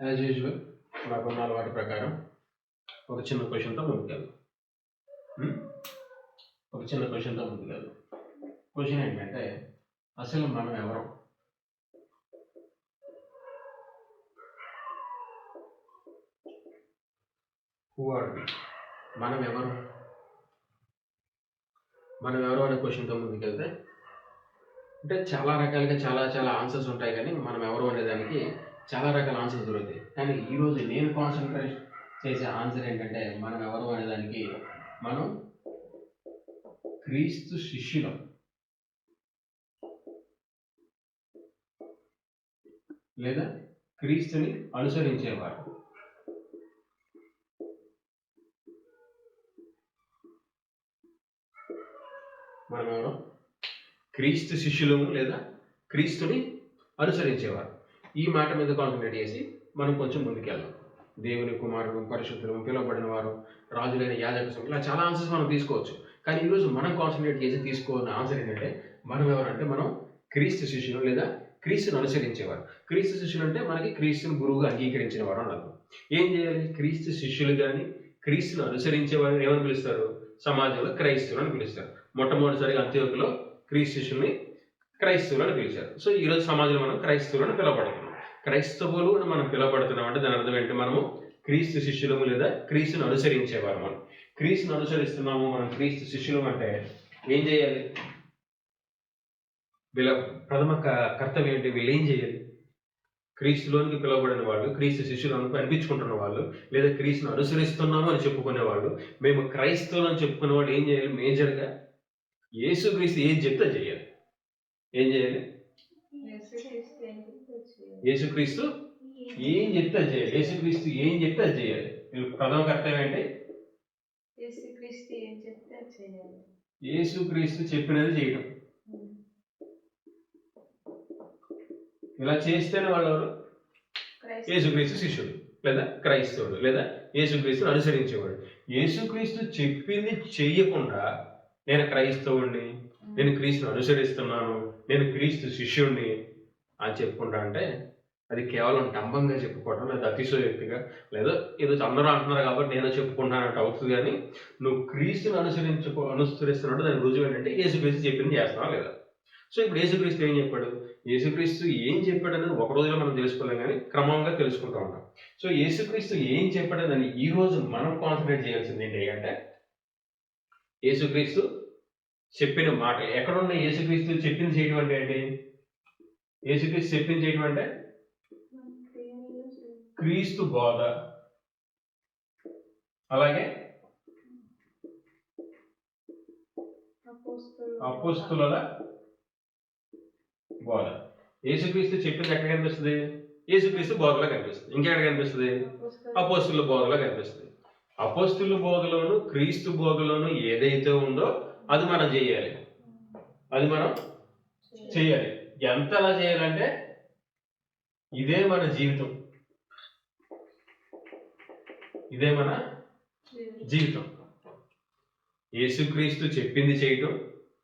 As usual నాకున్న అలవాటు ప్రకారం ఒక చిన్న క్వశ్చన్తో ముందుకెళ్దాం. క్వశ్చన్ ఏంటంటే, అసలు మనం ఎవరు? Who are we? మనం ఎవరు అనే క్వశ్చన్తో ముందుకెళ్తే, అంటే చాలా రకాలుగా చాలా ఆన్సర్స్ ఉంటాయి, కానీ మనం ఎవరు అనే దానికి చాలా రకాల ఆన్సర్స్ దొరుకుతాయి. కానీ ఈరోజు నేను కాన్సన్ట్రేట్ చేసే ఆన్సర్ ఏంటంటే, మనం ఎవరు అనే దానికి మనం క్రీస్తు శిష్యులం లేదా క్రీస్తుని అనుసరించేవారు. మనం ఎవరు? క్రీస్తు శిష్యులము లేదా క్రీస్తుని అనుసరించేవారు. ఈ మాట మీద కాన్సన్ట్రేట్ చేసి మనం కొంచెం ముందుకెళ్దాం. దేవుని కుమారుడు, పరిశుద్ధులు, పిలువబడిన వారు, రాజులైన యాజక సంఘం, ఇలా చాలా ఆన్సర్స్ మనం తీసుకోవచ్చు. కానీ ఈరోజు మనం కాన్సన్ట్రేట్ చేసి తీసుకోవాల్సిన ఆన్సర్ ఏంటంటే, మనం ఎవరంటే మనం క్రీస్తు శిష్యులు లేదా క్రీస్తుని అనుసరించేవారు. క్రీస్తు శిష్యులు అంటే మనకి క్రీస్తుని గురువుగా అంగీకరించిన వారు అన్నారు. ఏం చేయాలి? క్రీస్తు శిష్యులు కానీ క్రీస్తుని అనుసరించే వారిని ఏమని పిలుస్తారు? సమాజంలో క్రైస్తవులు అని పిలుస్తారు. మొట్టమొదటిసారిగా అంత్యోకులో క్రీస్తు శిష్యుల్ని క్రైస్తవులు అని పిలిచారు. సో ఈరోజు సమాజంలో మనం క్రైస్తవులు అని పిలవబడుతున్నాం. క్రైస్తవులు అని మనం పిలవబడుతున్నాం అంటే దాని అర్థం ఏంటి? మనము క్రీస్తు శిష్యులము లేదా క్రీస్తుని అనుసరించేవారు. మనం క్రీస్తుని అనుసరిస్తున్నాము, మనం క్రీస్తు శిష్యులం అంటే ఏం చేయాలి? వీళ్ళ ప్రథమ కర్తవ్యం ఏంటి? వీళ్ళు ఏం చేయాలి? క్రీస్తులోనికి పిలువబడిన వాళ్ళు, క్రీస్తు శిష్యులు అనిపించుకుంటున్న వాళ్ళు, లేదా క్రీస్తుని అనుసరిస్తున్నాము అని చెప్పుకునే వాళ్ళు, మేము క్రైస్తవులు అని చెప్పుకునే వాళ్ళు ఏం చేయాలి? మేజర్గా యేసుక్రీస్తు ఏం చెప్తే చేయాలి. ఏం చేయాలి? యేసుక్రీస్తు ఏం చెప్తే చేయాలి. యేసుక్రీస్తు ఏం చెప్తే అది చేయాలి. ప్రథమ కర్తవ్యం ఏంటి? యేసుక్రీస్తు చెప్పినది చేయడం. ఇలా చేస్తేనే వాళ్ళు యేసుక్రీస్తు శిష్యుడు లేదా క్రైస్తవుడు లేదా యేసుక్రీస్తుని అనుసరించేవాడు. యేసుక్రీస్తు చెప్పింది చెయ్యకుండా నేను క్రైస్తవుడిని, నేను క్రీస్తుని అనుసరిస్తున్నాను, నేను క్రీస్తు శిష్యుడిని అని చెప్పుకుంటా అంటే అది కేవలం డంబంగా చెప్పుకోవడం, లేదా అతిశయోక్తిగా, లేదా ఏదో అందరూ అంటున్నారు కాబట్టి నేను చెప్పుకుంటానంటే అవుతుంది. కానీ నువ్వు క్రీస్తుని అనుసరిస్తున్నట్టు దాని రుజువు ఏంటంటే యేసుక్రీస్తు చెప్పింది చేస్తున్నావా లేదా. సో ఇప్పుడు యేసుక్రీస్తు ఏం చెప్పాడు? యేసుక్రీస్తు ఏం చెప్పాడని ఒక రోజులో మనం తెలుసుకోలేం, కానీ క్రమంగా తెలుసుకుంటూ ఉంటాం. సో యేసుక్రీస్తు ఏం చెప్పాడని ఈ రోజు మనం కాన్సన్ట్రేట్ చేయాల్సింది ఏంటి అంటే, యేసుక్రీస్తు చెప్పిన మాట ఎక్కడున్న యేసుక్రీస్తు చెప్పింది చేయడం అంటే ఏంటి? యేసుక్రీస్తు చెప్పింది చేయడం అంటే క్రీస్తు బోధ, అలాగే అపోస్తుల బోధ. యేసుక్రీస్తు చెప్పింది ఎక్కడ కనిపిస్తుంది? యేసుక్రీస్తు బోధలో కనిపిస్తుంది. ఇంకెక్కడ కనిపిస్తుంది? అపోస్తుల బోధలో కనిపిస్తుంది. అపోస్తుల బోధలోను క్రీస్తు బోధలోను ఏదైతే ఉందో అది మనం చేయాలి. ఎంత అలా చేయాలంటే ఇదే మన జీవితం. యేసుక్రీస్తు చెప్పింది చేయటం,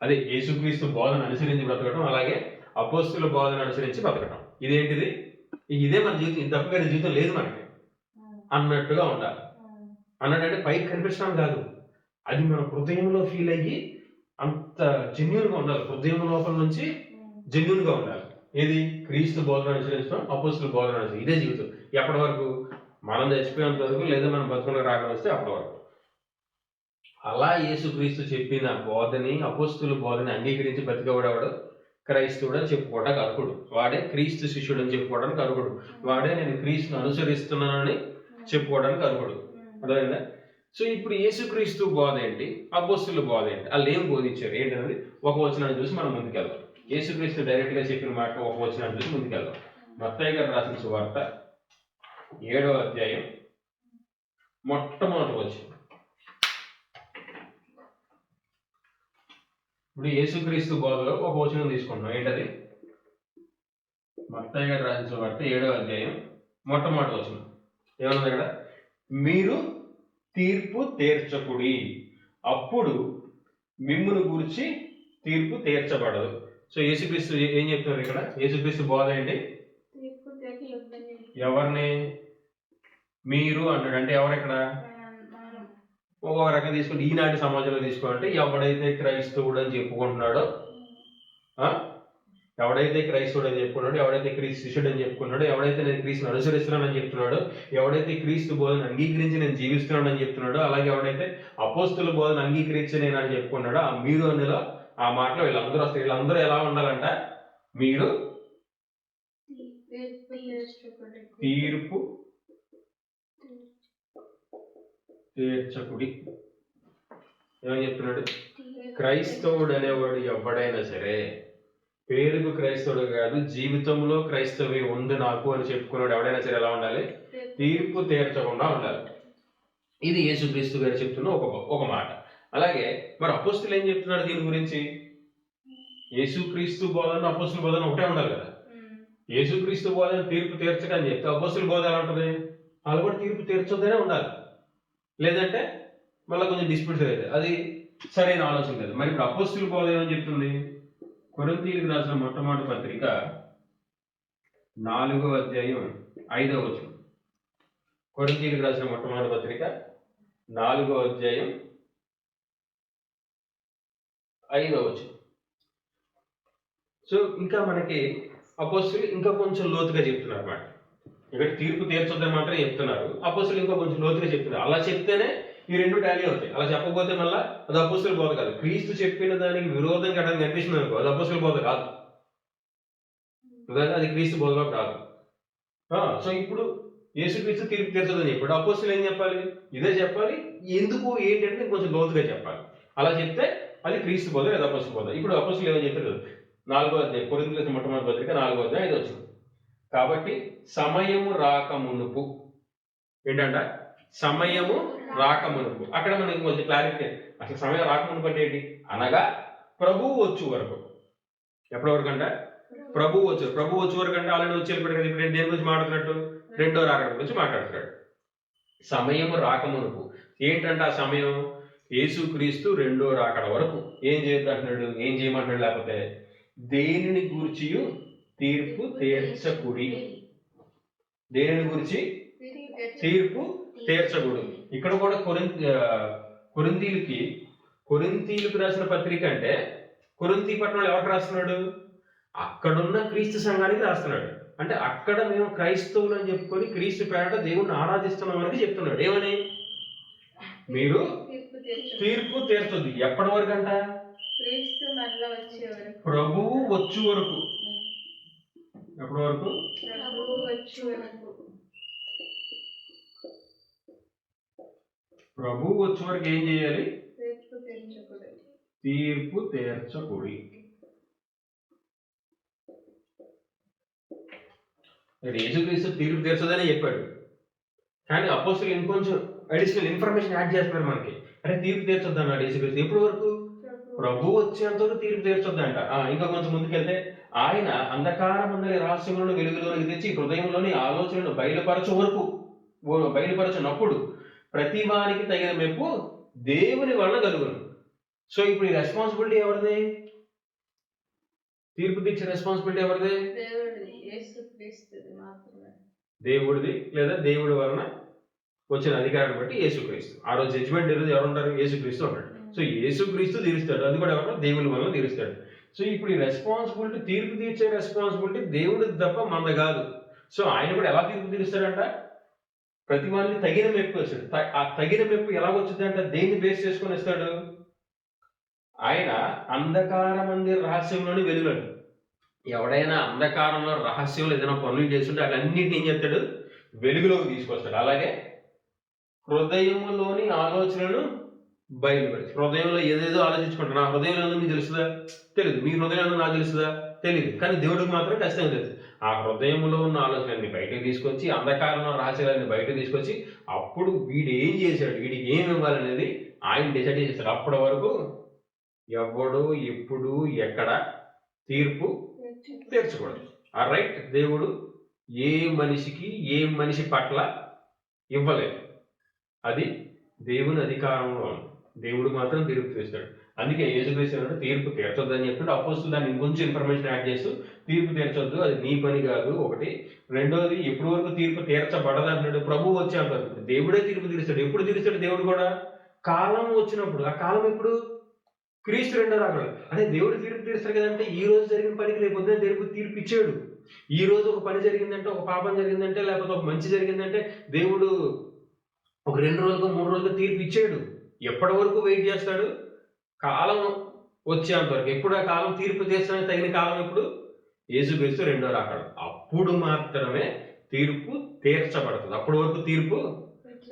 అదే యేసుక్రీస్తు బోధన అనుసరించి బ్రతకడం, అలాగే అపోస్తుల బోధన అనుసరించి బ్రతకడం. ఇదేంటిది? ఇదే మన జీవితం. ఇది తప్పగా జీవితం లేదు మనకి అన్నట్టుగా ఉండాలి. అన్నట్టు పైకి కనిపించడం కాదు, అది మన హృదయంలో ఫీల్ అయ్యి అంత జెన్యూన్గా ఉండాలి. హృదయం లోపల నుంచి జెన్యూన్గా ఉండాలి. ఏది? క్రీస్తు బోధన అనుసరించడం, అపోస్తుల బోధన అనుసరించడం. ఇదే జీవితం. ఎప్పటి వరకు? మనం చచ్చిపోయేంత వరకు, లేదా మనం బతుకున్న రాగడం వస్తే అప్పటి వరకు. అలా యేసుక్రీస్తు చెప్పిన బోధని, అపోస్తుల బోధని అంగీకరించి బతికేవాడు క్రైస్తవుడు అని చెప్పుకోవడానికి అర్హుడు. వాడే క్రీస్తు శిష్యుడు అని చెప్పుకోవడానికి అర్హుడు. వాడే నేను క్రీస్తుని అనుసరిస్తున్నానని చెప్పుకోవడానికి అర్హుడు. అర్థమైందా? సో ఇప్పుడు యేసుక్రీస్తు బోధ ఏంటి, అపోస్తుల బోధ ఏంటి, వాళ్ళు ఏం బోధించారు ఏంటనేది ఒక వచనాన్ని చూసి మనం ముందుకెళ్దాం. యేసుక్రీస్తు డైరెక్ట్ గా చెప్పిన మాట ఒక వచనాన్ని చూసి ముందుకెళ్దాం. మత్తయి గారు రాసిన సువార్త 7వ అధ్యాయం మొట్టమొదటి వచనం. ఇప్పుడు యేసుక్రీస్తు బోధలో ఒక వచనం తీసుకున్నాం. ఏంటది? మత్తయి గారు రాసిన సువార్త 7వ అధ్యాయం మొట్టమొదటి వచనం. ఏమన్నది అక్కడ? మీరు తీర్పు తీర్చకుడి, అప్పుడు మిమ్మును గురించి తీర్పు తీర్చబడదు. సో యేసుక్రీస్తు ఏం చెప్తున్నారు ఇక్కడ? యేసుక్రీస్తు బోధ ఏంటి? ఎవరిని? మీరు అన్నాడు. అంటే ఎవరెక్కడ ఒక రకంగా తీసుకుంటే ఈనాటి సమాజంలో తీసుకోవాలంటే ఎవడైతే క్రైస్తవుడు అని చెప్పుకుంటున్నాడో, ఎవడైతే క్రైస్తవుడు అని చెప్పుకున్నాడు, ఎవడైతే క్రీస్తు శిష్యుడు అని చెప్పుకున్నాడు, ఎవడైతే నేను క్రీస్తుని అనుసరిస్తున్నానని చెప్తున్నాడు, ఎవడైతే క్రీస్తు బోధన అంగీకరించి నేను జీవిస్తున్నానని చెప్తున్నాడో, అలాగే ఎవడైతే అపోస్తుల బోధన అంగీకరించి నేను అని చెప్పుకున్నాడో, ఆ మీరు అందులో ఆ మాటలో వీళ్ళందరూ వస్తారు. వీళ్ళందరూ ఎలా ఉండాలంట? మీరు తీర్పు తీర్చకుడి. ఏమని చెప్తున్నాడు? క్రైస్తవుడు అనేవాడు ఎవడైనా సరే, పేరుకు క్రైస్తవుడు కాదు, జీవితంలో క్రైస్తవి ఉంది నాకు అని చెప్పుకున్నాడు ఎవడైనా సరే ఎలా ఉండాలి? తీర్పు తీర్చకుండా ఉండాలి. ఇది యేసుక్రీస్తు గారు చెప్తున్న ఒక మాట. అలాగే మరి అపోస్తులు ఏం చెప్తున్నాడు దీని గురించి? యేసుక్రీస్తు బోధన అపోస్తుల బోధన ఒకటే ఉండాలి కదా. యేసుక్రీస్తు బోధన తీర్పు తీర్చక అని చెప్తే అపోస్తుల బోధ ఎలా ఉంటుంది? వాళ్ళు కూడా తీర్పు తీర్చొద్దనే ఉండాలి. లేదంటే మళ్ళీ కొంచెం డిస్ప్యూట్స్ అవుతాయి. అది సరైన ఆలోచన లేదు. మరి ఇప్పుడు అపోస్తుల బోధ ఏమని చెప్తుంది? కొరింథీయులకు రాసిన మొట్టమొదటి పత్రిక 4వ అధ్యాయం 5వ వచనం. కొరింథీయులకు రాసిన మొట్టమొదటి పత్రిక 4వ అధ్యాయం 5వ వచనం. సో ఇంకా మనకి అపోస్తులు ఇంకా కొంచెం లోతుగా చెప్తున్నారు అన్నమాట. ఇక్కడ తీర్పు తీర్చొద్దని మాత్రం చెప్తున్నారు, అపోస్తులు ఇంకా కొంచెం లోతుగా చెప్తున్నారు. అలా చెప్తేనే ఈ రెండు టాలీ అవుతాయి. అలా చెప్పకపోతే మళ్ళీ అది అపోస్తుల బోధ కాదు. క్రీస్తు చెప్పిన దానికి విరోధంగా అడగడానికి కనిపిస్తుంది అనుకో, అది అపోస్తుల బోధ కాదు, అది క్రీస్తు బోధలో కాదు. సో ఇప్పుడు యేసుక్రీస్తు తీర్పు తీర్చదని చెప్పాడు. అపోస్తులు ఏం చెప్పాలి? ఇదే చెప్పాలి. ఎందుకు ఏంటంటే కొంచెం లోతుగా చెప్పాలి. అలా చెప్తే అది క్రీస్తు బోధ లేదా అపోస్తుల బోధ. ఇప్పుడు అపోస్తులు ఏమని చెప్పారు? 4వ అధ్యాయం కొరింథీయులకు మొట్టమొదటి పత్రిక 4వ అధ్యాయం 5వ వచనం. కాబట్టి సమయము రాకమునుపు ఏంటంట? సమయము రాకమునుపు. అక్కడ మనకి కొంచెం క్లారిటీ. అసలు సమయం రాకమునుపు అంటే ఏంటి? అనగా ప్రభువు వచ్చు వరకు. ఎప్పటి వరకు అంట? ప్రభువు వచ్చు వరకు అంటే ఆల్రెడీ వచ్చి వెళ్ళిపోయాడు కదా. ఇప్పుడు దేని గురించి మాట్లాడుతున్నట్టు? రెండో రాకడ గురించి మాట్లాడుతున్నాడు. సమయము రాకమునుపు ఏంటంటే ఆ సమయం యేసుక్రీస్తు రెండో రాకడ వరకు ఏం చేయొద్దంటున్నాడు? ఏం చేయమంటున్నాడు? లేకపోతే దేనిని గూర్చి తీర్పు తీర్చకుడి. దేనిని గురించి తీర్పు తీర్చకూడదు. ఇక్కడ కూడా కొరింథీయులకు రాసిన పత్రిక అంటే కొరింథీ పట్టణంలో ఎవరికి రాస్తున్నాడు? అక్కడున్న క్రీస్తు సంఘానికి రాస్తున్నాడు. అంటే అక్కడ మేము క్రైస్తవులు అని చెప్పుకొని క్రీస్తు పేరట దేవుణ్ణి ఆరాధిస్తున్నాం అని చెప్తున్నాడు. ఏమని? మీరు తీర్పు తీర్చొద్దు. ఎప్పటి వరకు అంట? ప్రభువు వచ్చు వరకు. ఎప్పటి వరకు? ప్రభువు వచ్చే వరకు ఏం చేయాలి? తీర్పు తీర్చకూడి. యేసుక్రీస్తు తీర్పు తీర్చదని చెప్పాడు, కానీ అపోస్తులు ఇంకొంచెం అడిషనల్ ఇన్ఫర్మేషన్ యాడ్ చేస్తున్నారు మనకి. అంటే తీర్పు తీర్చొద్దు అన్నాడు యేసుక్రీస్తు. ఎప్పటి వరకు? ప్రభు వచ్చేంత వరకు తీర్పు తీర్చొద్దంట. ఇంకా కొంచెం ముందుకెళ్తే ఆయన అంధకారమందలి రహస్యములను వెలుగులోనికి తెచ్చి హృదయంలోని ఆలోచనలను బయలుపరచునప్పుడు ప్రతి వారికి తగిన మెప్పు దేవుని వలన కలుగును. సో ఇప్పుడు ఈ రెస్పాన్సిబిలిటీ ఎవరిది? తీర్పు తీర్చే రెస్పాన్సిబిలిటీ ఎవరిది? దేవుడిది, లేదా దేవుడి వలన వచ్చిన అధికారాన్ని బట్టి యేసుక్రీస్తు. ఆ రోజు జడ్జిమెంట్ ఈరోజు ఎవరు ఉంటారు? యేసుక్రీస్తు ఉంటాడు. సో యేసుక్రీస్తు తీరుస్తాడు, అది కూడా ఎవరు? దేవుని వలన తీరుస్తాడు. సో ఇప్పుడు ఈ రెస్పాన్సిబిలిటీ, తీర్పు తీర్చే రెస్పాన్సిబిలిటీ దేవుడిది తప్ప మనది కాదు. సో ఆయన కూడా ఎలా తీర్పు తీరుస్తాడంట? ప్రతి వారికి తగిన మెప్పు ఇస్తాడు. ఆ తగిన మెప్పు ఎలా వచ్చింది అంటే దేన్ని బేస్ చేసుకొని ఇస్తాడు? ఆయన అంధకార మందిర రహస్యంలోని వెలుగులను. ఎవడైనా అంధకారంలో రహస్యంలో ఏదైనా పనులు చేస్తుంటే అన్నింటినీ ఏం చేస్తాడు? వెలుగులోకి తీసుకొస్తాడు. అలాగే హృదయంలోని ఆలోచనలను బయలుపరిచి, హృదయంలో ఏదేదో ఆలోచించుకుంటాడు. నా హృదయంలో మీకు తెలుస్తుందా? తెలియదు. మీ హృదయంలో నాకు తెలుస్తుందా? తెలియదు. కానీ దేవుడికి మాత్రం ఖచ్చితంగా తెలుసు. ఆ హృదయంలో ఉన్న ఆలోచనల్ని బయటకు తీసుకొచ్చి, అంధకారంలో రహస్యాలన్నీ బయటకు తీసుకొచ్చి, అప్పుడు వీడు ఏం చేశాడు, వీడికి ఏం ఇవ్వాలనేది ఆయన డిసైడ్ చేస్తాడు. అప్పటి వరకు ఎవడు ఎప్పుడు ఎక్కడ తీర్పు తీర్చకూడదు. ఆ రైట్ దేవుడు ఏ మనిషి పట్ల ఇవ్వలేదు. అది దేవుని అధికారంలో ఉంది. దేవుడు మాత్రం తీర్పు తీస్తాడు. అందుకే యేసుక్రీస్తు తీర్పు తీర్చొద్దు అని చెప్పి అపోస్తులు దాన్ని ఇంకొంచెం ఇన్ఫర్మేషన్ యాడ్ చేస్తూ తీర్పు తీర్చొద్దు, అది నీ పని కాదు ఒకటి. రెండోది, ఎప్పటి వరకు తీర్పు తీర్చబడదు అంటున్నాడు. ప్రభువు వచ్చేంత దేవుడే తీర్పు తీరుస్తాడు. ఎప్పుడు తీరుస్తాడు దేవుడు కూడా? కాలం వచ్చినప్పుడు. ఆ కాలం ఎప్పుడు? క్రీస్తు రెండో రాకడ. అదే దేవుడు తీర్పు తీరుస్తాడు కదంటే ఈ రోజు జరిగిన పనికి రేపు పొద్దున దేవుడు తీర్పు ఇచ్చాడు. ఈ రోజు ఒక పని జరిగిందంటే, ఒక పాపం జరిగిందంటే, లేకపోతే ఒక మంచి జరిగిందంటే దేవుడు ఒక 2 రోజులకు 3 రోజులకు తీర్పు ఇచ్చాడు. ఎప్పటి వరకు వెయిట్ చేస్తాడు? కాలం వచ్చేంత వరకు. ఎప్పుడు ఆ కాలం తీర్పు తీర్చడానికి తగిన కాలం ఎప్పుడు? యేసుక్రీస్తు రెండో రాకడ. అప్పుడు మాత్రమే తీర్పు తీర్చబడుతుంది. అప్పటి వరకు తీర్పు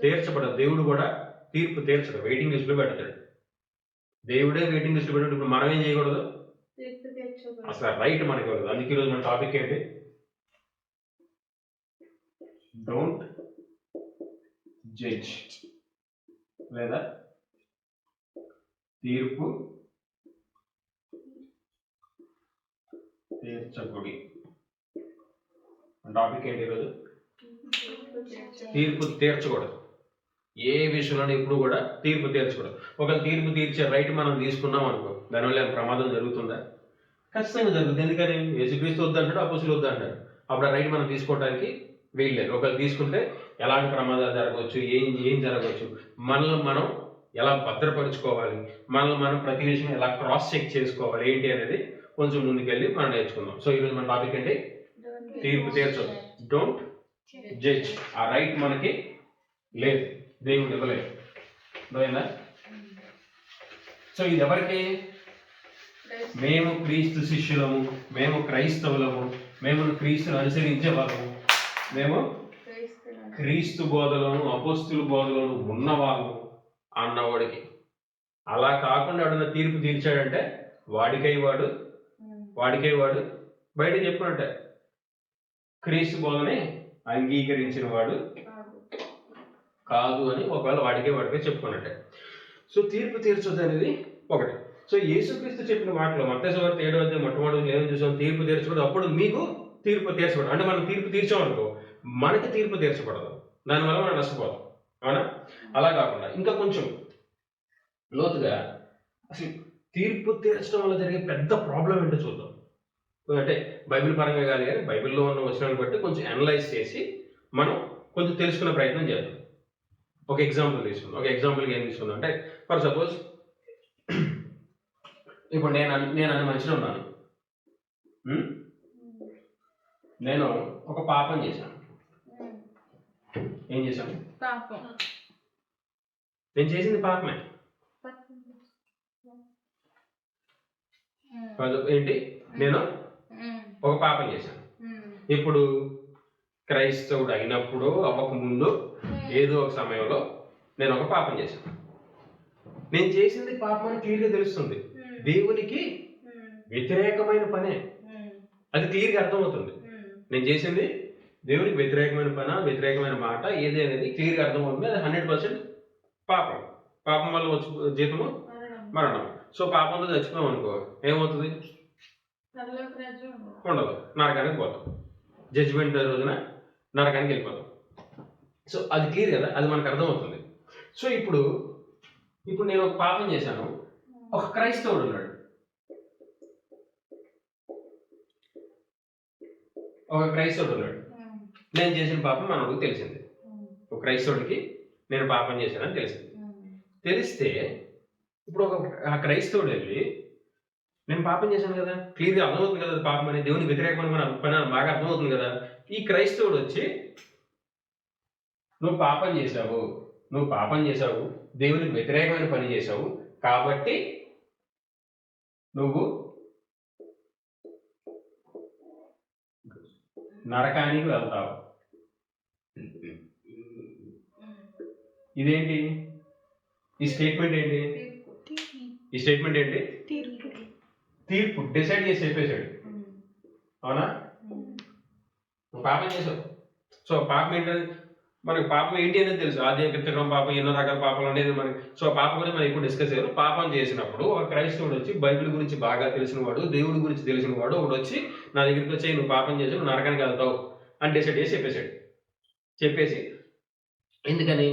తీర్చబడదు. దేవుడు కూడా తీర్పు తీర్చడు, వెయిటింగ్ లిస్ట్ లో పెడతాడు. దేవుడే వెయిటింగ్ లిస్ట్ పెట్టాడు. ఇప్పుడు మనం ఏం చేయకూడదు? అసలు రైట్ మనకి ఇవ్వదు. అందుకే ఈరోజు మన టాపిక్ ఏంటి? డోంట్ జడ్జ్, లేదా తీర్పు తీర్చకుడి. టాపిక్ ఏంటి ఈరోజు? తీర్పు తీర్చకూడదు. ఏ విషయంలో ఇప్పుడు కూడా తీర్పు తీర్చకూడదు. ఒకవేళ తీర్పు తీర్చే రైట్ మనం తీసుకున్నాం అనుకో, దానివల్ల ప్రమాదం జరుగుతుందా? ఖచ్చితంగా జరుగుతుంది. ఎందుకని? యేసుక్రీస్తు వద్దంటాడు, అపోస్తులు వద్దంటాడు. అప్పుడు ఆ రైట్ మనం తీసుకోవడానికి వీల్లేదు. ఒకవేళ తీసుకుంటే ఎలాంటి ప్రమాదాలు జరగవచ్చు, ఏం జరగవచ్చు, మనల్ని మనం ఎలా భద్రపరుచుకోవాలి, మనల్ని మనం ప్రతి విషయం ఎలా క్రాస్ చెక్ చేసుకోవాలి ఏంటి అనేది కొంచెం ముందుకెళ్ళి మనం నేర్చుకుందాం. సో ఈరోజు మన టాపిక్ ఏంటి? తీర్పు తీర్చదు. Don't judge. ఆ రైట్ మనకి లేదు, దేవుడు ఇవ్వలేదు. అర్థమైందా? సో ఇది ఎవరికి? మేము క్రీస్తు శిష్యులము, మేము క్రైస్తవులము, మేము క్రీస్తును అనుసరించే వాళ్ళము, మేము క్రీస్తు బోధలను అపోస్తుల బోధలను ఉన్నవాళ్ళము అన్నవాడికి. అలా కాకుండా ఎవడన్నా తీర్పు తీర్చాడంటే వాడికై వాడు బయట చెప్పినట్టే క్రీస్తు బోధని అంగీకరించిన వాడు కాదు అని ఒకవేళ వాడికే చెప్పుకున్నట్టే. సో తీర్పు తీర్చొద్దు అనేది ఒకటి. సో యేసుక్రీస్తు చెప్పిన మాటలు మత్తయి సువార్త 7వ అధ్యాయం మొట్టమొదటి ఏమని చూసాం? తీర్పు తీర్చకూడదు, అప్పుడు మీకు తీర్పు తీర్చకూడదు. అంటే మనం తీర్పు తీర్చామనుకో మనకి తీర్పు తీర్చకూడదు, దానివల్ల మనం నష్టపోతాం. అవునా? అలా కాకుండా ఇంకా కొంచెం లోతుగా అసలు తీర్పు తీర్చడం వల్ల జరిగే పెద్ద ప్రాబ్లం ఏంటో చూద్దాం. అంటే బైబిల్ పరంగా కాదు కానీ బైబిల్లో ఉన్న వచనాలను బట్టి కొంచెం అనలైజ్ చేసి మనం కొంచెం తెలుసుకునే ప్రయత్నం చేద్దాం. ఒక ఎగ్జాంపుల్ తీసుకుందాం. ఒక ఎగ్జాంపుల్కి ఏం తీసుకుందాం అంటే, ఫర్ సపోజ్ ఇప్పుడు నేను అనే మనిషిని ఉన్నాను. నేను ఒక పాపం చేశాను. ఏం చేశాను? నేను చేసింది పాపమే. ఏంటి? నేను ఒక పాపం చేశాను. ఇప్పుడు క్రైస్తవుడు అయినప్పుడు అవ్వక ముందు ఏదో ఒక సమయంలో నేను ఒక పాపం చేశాను. నేను చేసింది పాపం అని క్లియర్గా తెలుస్తుంది. దేవునికి వ్యతిరేకమైన పనే, అది క్లియర్గా అర్థమవుతుంది. నేను చేసింది దేవునికి వ్యతిరేకమైన పని, వ్యతిరేకమైన మాట ఏది అనేది క్లియర్గా అర్థమవుతుంది. అది 100% పాపం. పాపం వల్ల వచ్చి జీతము మరణం. సో పాపంతో చచ్చిపోయాం అనుకో ఏమవుతుంది? ఉండదు, నరకానికి పోతాం. జడ్జిమెంట్ రోజున నరకానికి వెళ్ళిపోతాం. సో అది క్లియర్ కదా, అది మనకు అర్థమవుతుంది. సో ఇప్పుడు నేను ఒక పాపం చేశాను. ఒక క్రైస్తవుడు ఉన్నాడు. నేను చేసిన పాపం మనకు తెలిసింది. ఒక క్రైస్తవుడికి నేను పాపం చేశానని తెలిసింది. తెలిస్తే ఇప్పుడు ఆ క్రైస్తవుడు వెళ్ళి నేను పాపం చేశాను కదా, క్లియర్గా అర్థమవుతుంది కదా పాపం అని, దేవునికి వ్యతిరేకమైన పని బాగా అర్థమవుతుంది కదా. ఈ క్రైస్తవుడు వచ్చి నువ్వు పాపం చేశావు, దేవునికి వ్యతిరేకమైన పని చేశావు, కాబట్టి నువ్వు నరకానికి వెళ్తావు. ఇదేంటి? ఈ స్టేట్మెంట్ ఏంటి? తీర్పు డిసైడ్ చేసి చెప్పేశాడు. అవునా? నువ్వు పాపం చేసావు. సో పాపం ఏంటంటే మనకి పాపం ఏంటి అనేది తెలుసు. ఆదాయం కృత్యం పాపం, ఎన్నో రకాల పాపాలు అనేది మనకి. సో పాపం గురించి మనం ఇప్పుడు డిస్కస్ చేయాలి. పాపం చేసినప్పుడు ఒక క్రైస్తవుడు వచ్చి బైబిల్ గురించి బాగా తెలిసిన వాడు, దేవుడి గురించి తెలిసిన వాడు ఒకడు వచ్చి నా దగ్గరికి వచ్చి నువ్వు పాపం చేసి నువ్వు నరకానికి వెళ్తావు అని డిసైడ్ చేసి చెప్పేసి ఎందుకని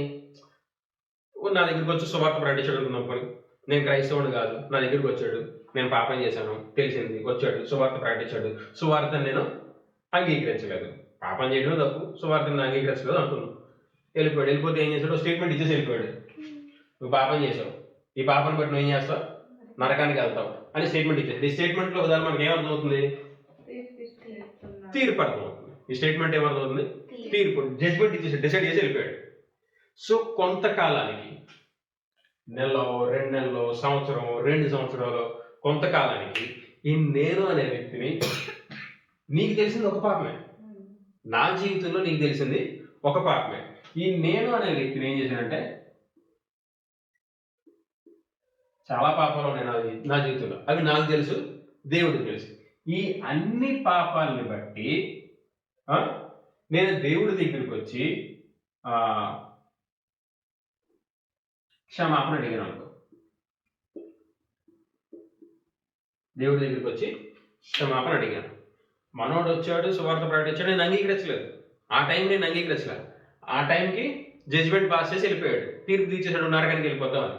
నా దగ్గరికి వచ్చి సువార్త ప్రకటించడం అనుకోని నేను క్రైస్తవుడు కాదు, నా దగ్గరికి వచ్చాడు, నేను పాపం చేశాను తెలిసింది, వచ్చాడు, సువార్త ప్రకటించాడు, సువార్తను నేను అంగీకరించలేదు, పాపం చేయడం తప్పు, సువార్తను అంగీకరించలేదు అంటున్నాను, వెళ్ళిపోయాడు. వెళ్ళిపోతే ఏం చేశాడు? స్టేట్మెంట్ ఇచ్చేసి వెళ్ళిపోయాడు. నువ్వు పాపం చేసావు, ఈ పాపను బట్టి నువ్వు ఏం చేస్తావు? నరకానికి వెళ్తావు అని స్టేట్మెంట్ ఇచ్చేది. ఈ స్టేట్మెంట్లో ఒకదాని మనకి ఏమర్థమవుతుంది? తీర్పు అర్థమవుతుంది. ఈ స్టేట్మెంట్ ఏమర్థమవుతుంది? తీర్పు, జడ్జ్మెంట్ ఇచ్చేసి డిసైడ్ చేసి వెళ్ళిపోయాడు. సో కొంతకాలానికి, నెలలో, 2 నెలలు, సంవత్సరం, 2 సంవత్సరాలు, కొంతకాలానికి ఈ నేను అనే వ్యక్తిని, నీకు తెలిసింది ఒక పాపమే, నా జీవితంలో నీకు తెలిసింది ఒక పాపమే. ఈ నేను అనే వ్యక్తిని ఏం చేశానంటే, చాలా పాపాలు ఉన్నాయి నా జీవితంలో, అవి నాకు తెలుసు, దేవుడికి తెలుసు. ఈ అన్ని పాపాలని బట్టి నేను దేవుడి దగ్గరికి వచ్చి క్షమాపణ అడిగాను అనుకో. దేవుడి దగ్గరికి వచ్చి క్షమాపణ అడిగాను. మనోడు వచ్చాడు, సువార్త ప్రకటించాడు, నేను అంగీకరించలేదు. ఆ టైం నేను అంగీకరించలేదు. ఆ టైంకి జడ్జిమెంట్ పాస్ చేసి వెళ్ళిపోయాడు, తీర్పు తీర్చేసాడు, నరకానికి వెళ్ళిపోతామని.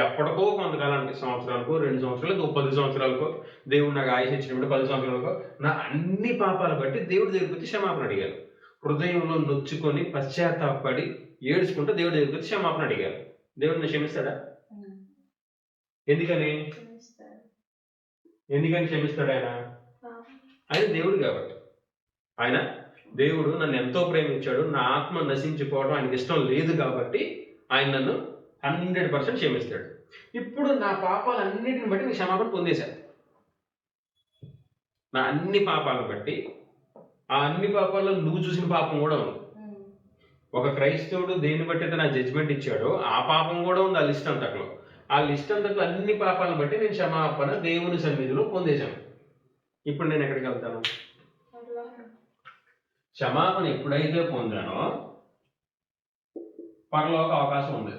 ఎప్పటికో కొంతకాలానికి, సంవత్సరాలకో, 2 సంవత్సరాలకు, 10 సంవత్సరాలకో, దేవుడు నాకు ఆయుష్ ఇచ్చినప్పుడు 10 సంవత్సరాలకో నా అన్ని పాపాలు బట్టి దేవుడి దగ్గరికి వచ్చి క్షమాపణ అడిగారు. హృదయంలో నొచ్చుకొని పశ్చాత్తాపడి ఏడ్చుకుంటూ దేవుడి దగ్గరికి వచ్చి క్షమాపణ అడిగారు. దేవుడిని క్షమిస్తాడా? ఎందుకని క్షమిస్తాడు? ఆయన దేవుడు కాబట్టి. ఆయన దేవుడు నన్ను ఎంతో ప్రేమించాడు, నా ఆత్మ నశించిపోవడం ఆయనకి ఇష్టం లేదు కాబట్టి ఆయన నన్ను 100% క్షమిస్తాడు. ఇప్పుడు నా పాపాలన్నిటిని బట్టి నేను క్షమాపణ పొందేశాను. నా అన్ని పాపాలను బట్టి, ఆ అన్ని పాపాల్లో నువ్వు చూసిన పాపం కూడా ఉంది. ఒక క్రైస్తవుడు దేన్ని బట్టి అయితే నా జడ్జిమెంట్ ఇచ్చాడో ఆ పాపం కూడా ఉంది ఆ లిస్ట్ అంతట్లో. ఆ లిస్ట్ అంతట్లో అన్ని పాపాలను బట్టి నేను క్షమాపణ దేవుని సన్నిధిలో పొందేశాను. ఇప్పుడు నేను ఎక్కడికి వెళ్తాను? క్షమాపణ ఎప్పుడైతే పొందానో పరలోక అవకాశం ఉంది.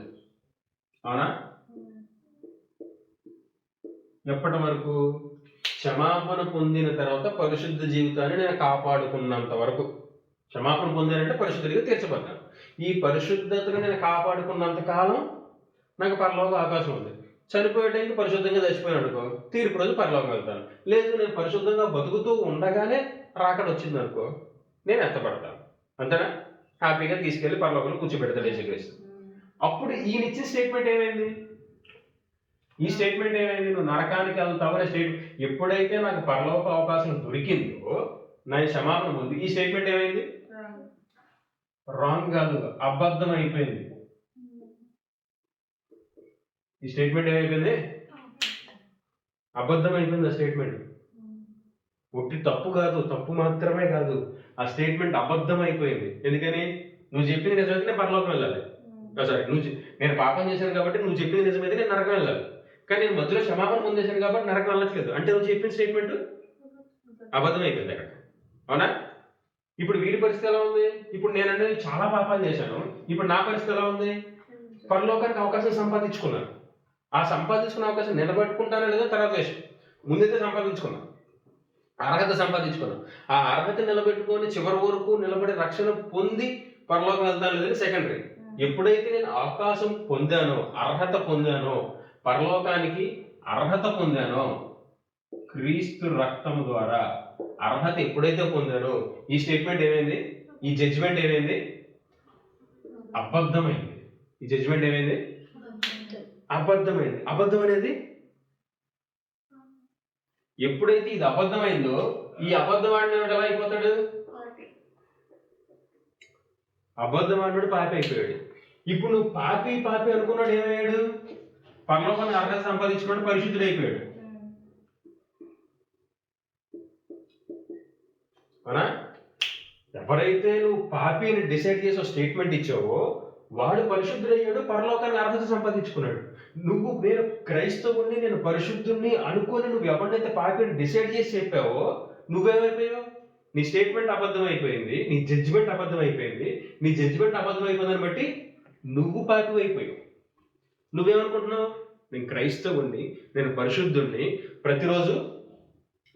అవునా? ఎప్పటి వరకు? క్షమాపణ పొందిన తర్వాత పరిశుద్ధ జీవితాన్ని నేను కాపాడుకున్నంత వరకు. క్షమాపణ పొందానంటే పరిశుద్ధుడిగా తీర్చబడ్డాను. ఈ పరిశుద్ధతను నేను కాపాడుకున్నంత కాలం నాకు పరలోక అవకాశం ఉంది. చనిపోయేటానికి పరిశుద్ధంగా చచ్చిపోయాను అనుకో, తీర్పు రోజు పరలోకం వెళ్తాను. లేదు, నేను పరిశుద్ధంగా బతుకుతూ ఉండగానే రాకడ వచ్చింది అనుకో, నేను ఎత్తపడతాను. అంతేనా? హ్యాపీగా తీసుకెళ్లి పరలోకంలో కూర్చోబెడతాడు యేసుక్రీస్తు. అప్పుడు ఈయన ఇచ్చిన స్టేట్మెంట్ ఏమైంది? ఈ స్టేట్మెంట్ ఏమైంది? నువ్వు నరకానికి వెళ్తావు అనే స్టేట్మెంట్. ఎప్పుడైతే నాకు పరలోక అవకాశం దొరికిందో, నా క్షమాపణ ఉంది, ఈ స్టేట్మెంట్ ఏమైంది? రాంగ్ కాదు, అబద్ధం అయిపోయింది. ఈ స్టేట్మెంట్ ఏమైపోయింది? అబద్ధం అయిపోయింది. ఆ స్టేట్మెంట్ ఒట్టి తప్పు కాదు, తప్పు మాత్రమే కాదు, ఆ స్టేట్మెంట్ అబద్ధం అయిపోయింది. ఎందుకని? నువ్వు చెప్పింది నిజమైతే నేను పరలోకం వెళ్ళాలి. సారీ, నేను పాపం చేశాను కాబట్టి నువ్వు చెప్పింది నిజమైతే నేను నరకం వెళ్ళాలి. కానీ నేను మధ్యలో క్షమాపణ పొందేశాను కాబట్టి నరకం వెళ్ళట్లేదు. అంటే నువ్వు చెప్పిన స్టేట్మెంట్ అబద్ధం అయిపోయింది అక్కడ. అవునా? ఇప్పుడు వీడి పరిస్థితి ఎలా ఉంది? ఇప్పుడు నేను అనేది చాలా పాపాలు చేశాను. ఇప్పుడు నా పరిస్థితి ఎలా ఉంది? పరలోకానికి అవకాశం సంపాదించుకున్నాను. ఆ సంపాదించుకున్న అవకాశం నిలబెట్టుకుంటానో లేదో తర్వాత విషయం. ముందైతే సంపాదించుకున్నాను, అర్హత సంపాదించుకున్నాను. ఆ అర్హత నిలబెట్టుకొని చివరి వరకు నిలబడి రక్షణ పొంది పరలోకం వెళ్తాను లేదని సెకండరీ. ఎప్పుడైతే నేను అవకాశం పొందానో, అర్హత పొందానో, పరలోకానికి అర్హత పొందానో, క్రీస్తు రక్తం ద్వారా అర్హత ఎప్పుడైతే పొందానో, ఈ స్టేట్మెంట్ ఏమైంది? ఈ జడ్జిమెంట్ ఏమైంది? అబద్ధమైంది. ఈ జడ్జిమెంట్ ఏమైంది? అబద్ధమైంది. అబద్ధం అనేది ఎప్పుడైతే ఇది అబద్ధమైందో, ఈ అబద్ధం ఆడినవాడు ఎలా అయిపోతాడు? అబద్ధం ఆడినాడు పాపి అయిపోయాడు. ఇప్పుడు నువ్వు పాపి అనుకున్నాడు ఏమయ్యాడు? పరలోకాన్ని అర్హత సంపాదించుకున్నాడు, పరిశుద్ధుడు అయిపోయాడు. అవునా? ఎవరైతే నువ్వు పాపి అని డిసైడ్ చేసి స్టేట్మెంట్ ఇచ్చావో వాడు పరిశుద్ధుడయ్యాడు, పరలోకాన్ని అర్హత సంపాదించుకున్నాడు. నేను క్రైస్తవుని, నేను పరిశుద్ధుణ్ణి అనుకొని నువ్వు ఎవరినైతే పాపి అని డిసైడ్ చేసి చెప్పావో నువ్వేమైపోయావు? నీ స్టేట్మెంట్ అబద్ధం అయిపోయింది, నీ జడ్జిమెంట్ అబద్ధం అయిపోయింది. నీ జడ్జిమెంట్ అబద్ధం అయిపోయిందని బట్టి నువ్వు పాపి అయిపోయావు. నువ్వేమనుకుంటున్నావు? నేను క్రైస్తవుణ్ణి, నేను పరిశుద్ధుణ్ణి, ప్రతిరోజు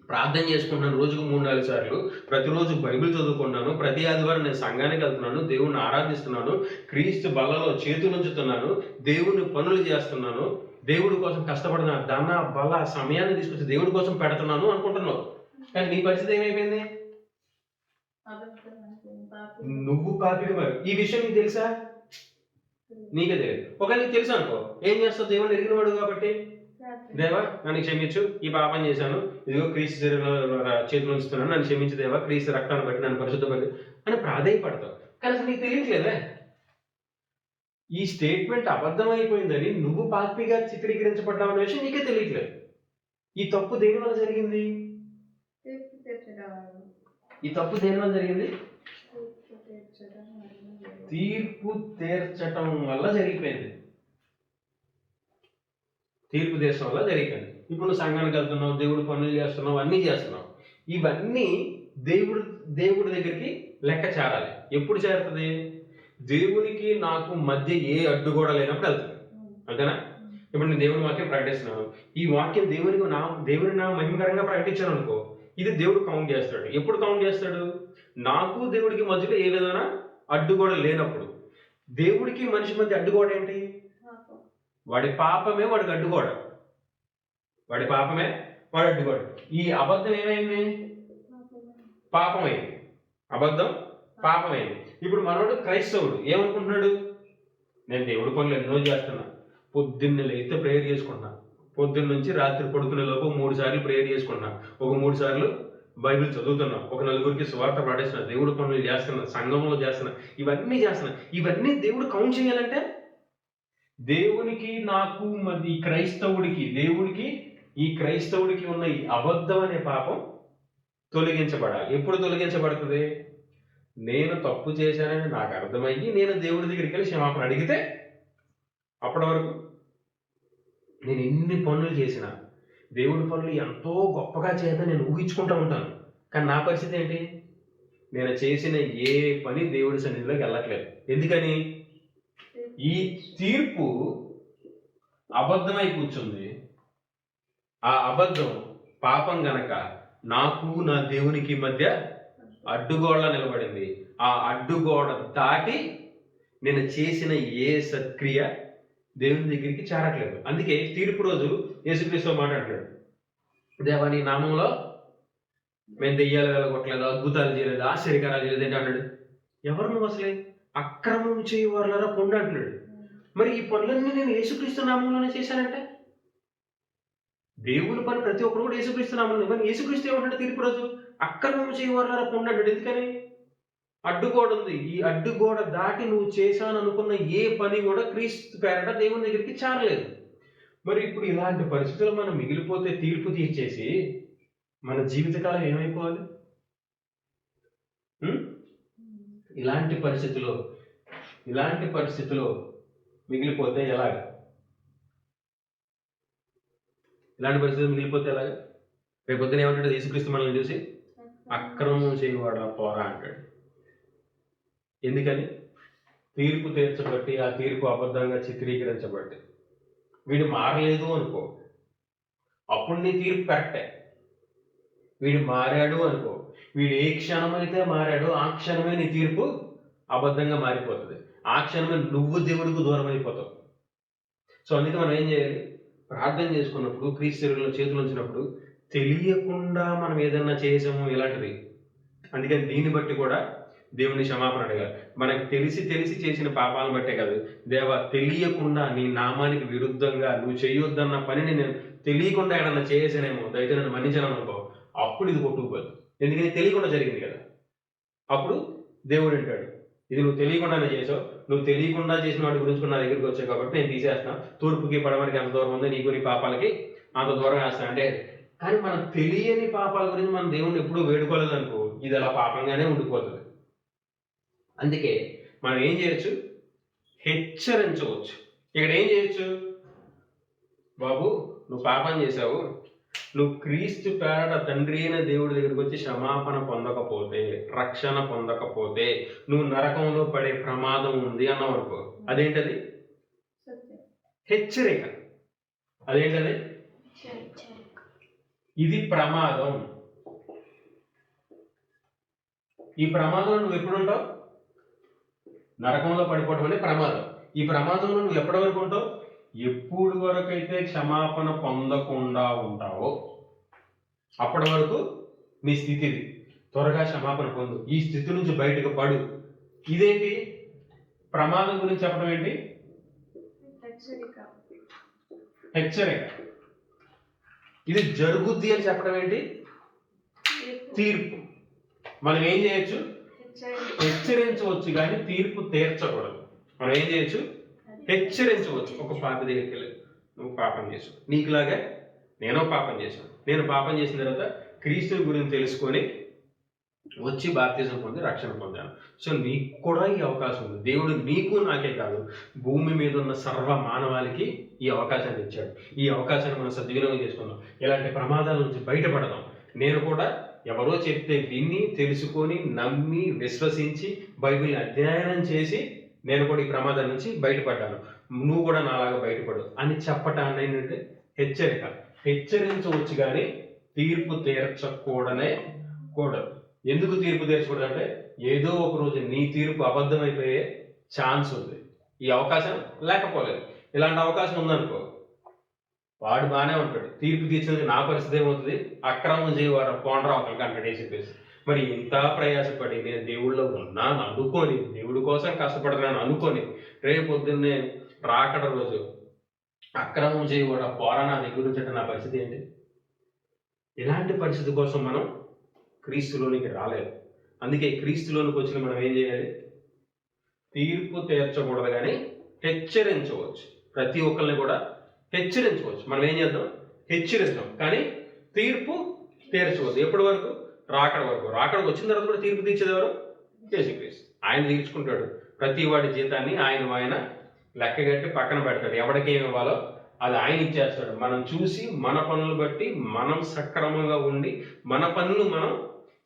ప్రార్థన చేసుకుంటున్నాను, రోజుకు 3-4 సార్లు, ప్రతిరోజు బైబిల్ చదువుకుంటున్నాను, ప్రతి ఆదివారం నేను సంఘానికి వెళ్తున్నాను, దేవుణ్ణి ఆరాధిస్తున్నాను, క్రీస్తు బల్లలో చేతులుంచుతున్నాను, దేవుని పనులు చేస్తున్నాను, దేవుడి కోసం కష్టపడిన ధన బల సమయాన్ని తీసుకొచ్చి దేవుడి కోసం పెడుతున్నాను అనుకుంటున్నావు. కానీ నీ పరిస్థితి ఏమైపోయింది? నువ్వు పాపిగా మరి. ఈ విషయం నీకు తెలుసా? నీకే తెలియదు. ఒకవేళ నీకు తెలుసు అనుకో, ఏం చేస్తావు? దేవుడిని ఎరిగిన వాడు కాబట్టి, దేవా నన్ను క్షమించు, ఈ పాపం చేశాను, ఇదిగో క్రీస్తు చేతులు ఉంచుతున్నాను, నన్ను క్షమించు దేవా, క్రీస్తు రక్తాన్ని బట్టి నన్ను పరిశుద్ధపడి అని ప్రాధేయపడతావు. కానీ అసలు నీకు తెలియట్లేదా? ఈ స్టేట్మెంట్ అబద్ధమైపోయిందని, నువ్వు పాపిగా చిత్రీకరించబడ్డావు అనే విషయం నీకే తెలియట్లేదు. ఈ తప్పు దేని వల్ల జరిగింది? ఈ తప్పు దేని వల్ల జరిగింది? తీర్పు తీర్చటం వల్ల జరిగిపోయింది. తీర్పు తీర్చడం వల్ల జరిగిపోయింది. ఇప్పుడు నువ్వు సంఘానికి వెళ్తున్నావు, దేవుడు పనులు చేస్తున్నావు, అన్నీ చేస్తున్నావు. ఇవన్నీ దేవుడి దగ్గరికి లెక్క చేరాలి. ఎప్పుడు చేరుతుంది? దేవునికి నాకు మధ్య ఏ అడ్డు కూడా లేనప్పుడు వెళ్తుంది. అంతేనా? ఇప్పుడు నేను దేవుని వాక్యం ప్రకటిస్తున్నాను, ఈ వాక్యం దేవుని నా మహిమకరంగా ప్రకటించాను అనుకో, ఇది దేవుడు కౌంట్ చేస్తాడు. ఎప్పుడు కౌంట్ చేస్తాడు? నాకు దేవుడికి మధ్యలో ఏ విధమైన అడ్డు కూడా లేనప్పుడు. దేవుడికి మనిషి మధ్య అడ్డుగోడ ఏంటి? వాడి పాపమే వాడికి అడ్డుగోడ. వాడి పాపమే వాడు అడ్డుగోడ. ఈ అబద్ధం ఏమైంది? పాపమైంది. అబద్ధం పాపమైంది. ఇప్పుడు మనోడు క్రైస్తవుడు ఏమనుకుంటున్నాడు? నేను దేవుడి పనులు ఎన్నో చేస్తున్నా, పొద్దున్న లేస్తే ప్రేయర్ చేసుకుంటున్నా, పొద్దున్న నుంచి రాత్రి పడుకునే లోపు 3 సార్లు ప్రేయర్ చేసుకుంటున్నా, ఒక 3 సార్లు బైబిల్ చదువుతున్నా, ఒక నలుగురికి సువార్త పాటిస్తున్నా, దేవుడి పనులు చేస్తున్నా, సంఘంలో చేస్తున్నా, ఇవన్నీ చేస్తున్నా. ఇవన్నీ దేవుడు కౌంట్ చేయాలంటే దేవునికి నాకు ఈ క్రైస్తవుడికి ఉన్న ఈ అబద్ధం అనే పాపం తొలగించబడాలి. ఎప్పుడు తొలగించబడుతుంది? నేను తప్పు చేశానని నాకు అర్థమయ్యి నేను దేవుడి దగ్గరికి వెళ్ళి క్షమాపణ అడిగితే. అప్పటి వరకు నేను ఎన్ని పనులు చేసినా, దేవుడి పనులు ఎంతో గొప్పగా చేద్దాం నేను ఊహించుకుంటూ ఉంటాను. కానీ నా పరిస్థితి ఏంటి? నేను చేసిన ఏ పని దేవుడి సన్నిధిలోకి వెళ్ళట్లేదు. ఎందుకని? ఈ తీర్పు అబద్ధమై కూర్చుంది. ఆ అబద్ధం పాపం గనక నాకు నా దేవునికి మధ్య అడ్డుగోడ నిలబడింది. ఆ అడ్డుగోడ దాటి నేను చేసిన ఏ సత్క్రియ దేవుని దగ్గరికి చేరట్లేదు. అందుకే తీర్పు రోజు యేసుక్రీస్తు మాట్లాడలేడు, దేవా నీ నామంలో మేము దెయ్యాలు వెళ్ళగొట్టలేదు, అద్భుతాలు చేయలేదు, ఆశ్చర్యకారాలు చేయలేదు ఏంటి అన్నాడు. ఎవరు నువ్వు అసలే? అక్రమం చేయవాళ్ళరా పొండు అంటున్నాడు. మరి ఈ పనులన్నీ నేను యేసుక్రీస్తు నామంలోనే చేశానంటే, దేవుని పని ప్రతి ఒక్కరు కూడా యేసుక్రీస్తు నామంలో. కానీ యేసుక్రీస్తు ఏమంటాడు తీర్పు రోజు? అక్రమం చేయవాళ్ళరా పొండు అంటాడు. ఎందుకని? అడ్డుగోడ ఉంది. ఈ అడ్డుగోడ దాటి నువ్వు చేశాను అనుకున్న ఏ పని కూడా క్రీస్తు పేరట దేవుని దగ్గరికి చేరలేదు. మరి ఇప్పుడు ఇలాంటి పరిస్థితులు మనం మిగిలిపోతే, తీర్పు తీర్చేసి మన జీవితకాలం ఏమైపోవాలి? ఇలాంటి పరిస్థితుల్లో మిగిలిపోతే ఎలాగ? రేపు పొద్దున ఏమంటాడు యేసుక్రీస్తు మనల్ని చూసి? అక్రమం చేయవాడ పోరా అంటాడు. ఎందుకని? తీర్పు తీర్చబట్టి, ఆ తీర్పు అబద్ధంగా చిత్రీకరించబట్టి. వీడు మారలేదు అనుకో, అప్పుడు నీ తీర్పు కరెక్టే. వీడు మారాడు అనుకో, వీడు ఏ క్షణమైతే మారాడో ఆ క్షణమే నీ తీర్పు అబద్ధంగా మారిపోతుంది. ఆ క్షణమే నువ్వు దేవుడికి దూరం అయిపోతావు. సో అందుకే మనం ఏం చేయాలి? ప్రార్థన చేసుకున్నప్పుడు, క్రీస్తు చేతులు ఉంచినప్పుడు తెలియకుండా మనం ఏదన్నా చేసాము ఇలాంటిది. అందుకని దీన్ని బట్టి కూడా దేవుని క్షమాపణ అడగాలి. మనకు తెలిసి చేసిన పాపాలను బట్టే కాదు, దేవా తెలియకుండా నీ నామానికి విరుద్ధంగా నువ్వు చేయొద్దన్న పనిని నేను తెలియకుండా ఏదన్నా చేసానేమో, దయచేసి నన్ను మన్నించాను అనుకో, అప్పుడు ఇది కొట్టుకుపోతుంది. ఎందుకని? తెలియకుండా జరిగింది కదా. అప్పుడు దేవుడు అంటాడు, ఇది నువ్వు తెలియకుండానే చేసావు, నువ్వు తెలియకుండా చేసిన వాటి గురించి నా దగ్గరికి వచ్చావు కాబట్టి నేను తీసేస్తున్నా. తూర్పుకి పడమరికి ఎంత దూరం ఉందో నీకు నీ పాపాలకి అంత దూరం వేస్తాను అంటే. కానీ మనం తెలియని పాపాల గురించి మనం దేవుణ్ణి ఎప్పుడూ వేడుకోలేదు అనుకో, ఇది అలా పాపంగానే ఉండిపోతుంది. అందుకే మనం ఏం చేయొచ్చు? హెచ్చరించవచ్చు. ఇక్కడ ఏం చేయొచ్చు? బాబు నువ్వు పాపం చేశావు, నువ్వు క్రీస్తు పేరట తండ్రి అయిన దేవుడి దగ్గరికి వచ్చి క్షమాపణ పొందకపోతే, రక్షణ పొందకపోతే నువ్వు నరకంలో పడే ప్రమాదం ఉంది అన్నావు అనుకో. అదేంటది? హెచ్చరిక. అదేంటది? ఇది ప్రమాదం. ఈ ప్రమాదంలో నువ్వు ఎప్పుడు ఉంటావు? నరకంలో పడిపోవడం అనే ప్రమాదం. ఈ ప్రమాదంలో నువ్వు ఎప్పటి వరకు ఉంటావు? ఎప్పుడు వరకైతే క్షమాపణ పొందకుండా ఉంటావో అప్పటి వరకు నీ స్థితి ఇది. త్వరగా క్షమాపణ పొందు, ఈ స్థితి నుంచి బయటకు పడు. ఇదేంటి? ప్రమాదం గురించి చెప్పడం ఏంటి? హెచ్చరిక. ఇది జరుగుద్ది అని చెప్పడం ఏంటి? తీర్పు. మనం ఏం చేయొచ్చు? హెచ్చరించవచ్చు, కానీ తీర్పు తీర్చకూడదు. మనం ఏం చేయొచ్చు? హెచ్చరించవచ్చు. ఒక పాప దగ్గరికి వెళ్ళి, నువ్వు పాపం చేసావు, నీకులాగా నేను పాపం చేశాను, నేను పాపం చేసిన తర్వాత క్రీస్తు గురించి తెలుసుకొని వచ్చి బాప్తిజం పొంది రక్షణ పొందాను. సో నీకు కూడా ఈ అవకాశం ఉంది. దేవుడు నీకు నాకే కాదు, భూమి మీద ఉన్న సర్వ మానవాళికి ఈ అవకాశాన్ని ఇచ్చాడు. ఈ అవకాశాన్ని మనం సద్వినియోగం చేసుకుందాం. ఇలాంటి ప్రమాదాల నుంచి బయటపడదాం. నేను కూడా ఎవరో చెప్తే విని, తెలుసుకొని, నమ్మి, విశ్వసించి, బైబిల్ని అధ్యయనం చేసి నేను కూడా ఈ ప్రమాదం నుంచి బయటపడ్డాను, నువ్వు కూడా నాలాగా బయటపడు అని చెప్పటాన్ని ఏంటంటే హెచ్చరిక. హెచ్చరించవచ్చు కానీ తీర్పు తీర్చకూడనే కూడదు. ఎందుకు తీర్పు తీర్చకూడదు అంటే ఏదో ఒక రోజు నీ తీర్పు అబద్ధమైపోయే ఛాన్స్ ఉంది. ఈ అవకాశం లేకపోలేదు. ఇలాంటి అవకాశం ఉందనుకో, వాడు బాగానే ఉంటాడు, తీర్పు తీర్చినందుకు నా పరిస్థితి ఏమవుతుంది? అక్రమం చేయవారు పోండరా ఒకరికి అంటాడు అని చెప్పేసి. మరి ఇంత ప్రయాసపడి నేను దేవుళ్ళో ఉన్నాను అనుకొని, దేవుడి కోసం కష్టపడుతున్నాను అనుకొని, రేపు పొద్దున్నే రాకడ రోజు అక్రమం చేయవాడు పోరా నా దగ్గర నుంచి అంటే నా పరిస్థితి ఏంటి? ఇలాంటి పరిస్థితి కోసం మనం క్రీస్తులోనికి రాలేదు. అందుకే క్రీస్తులోనికి వచ్చిన మనం ఏం చేయాలి? తీర్పు తీర్చకూడదు కానీ హెచ్చరించవచ్చు. ప్రతి ఒక్కరిని కూడా హెచ్చరించవచ్చు. మనం ఏం చేద్దాం? హెచ్చరిస్తాం, కానీ తీర్పు తీర్చవద్దు. ఎప్పటి వరకు? రాకడ వరకు. రాకడకు వచ్చిన తర్వాత కూడా తీర్పు తీర్చేది ఎవరు? యేసుక్రీస్తు. ఆయన తీర్చుకుంటాడు. ప్రతి వాడి జీతాన్ని ఆయన లెక్కగట్టి పక్కన పెడతాడు. ఎవరికి ఏమి ఇవ్వాలో అది ఆయన ఇచ్చేస్తాడు. మనం చూసి మన పనులు బట్టి మనం సక్రమంగా ఉండి మన పనులు మనం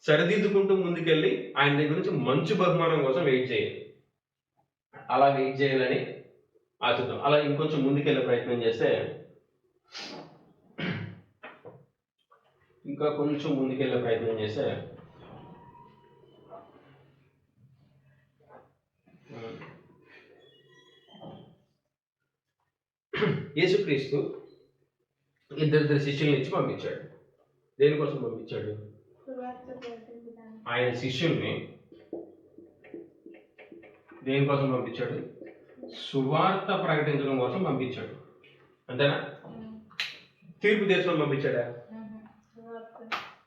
సరిదిద్దుకుంటూ ముందుకెళ్ళి ఆయన దగ్గర నుంచి మంచి బహుమానం కోసం వెయిట్ చేయాలి. అలా వెయిట్ చేయాలని ఆశిద్దాం. అలా ఇంకొంచెం ముందుకెళ్ళే ప్రయత్నం చేస్తే, ఇంకా కొంచెం ముందుకెళ్ళే ప్రయత్నం చేస్తే యేసుక్రీస్తు ఇద్దరు శిష్యుల్ని ఇచ్చి పంపించాడు. దేనికోసం పంపించాడు? ఆయన శిష్యుల్ని దేనికోసం పంపించాడు? సువార్త ప్రకటించడం కోసం పంపించాడు. అంతేనా? తీర్పు తీర్చుకొని పంపించాడా?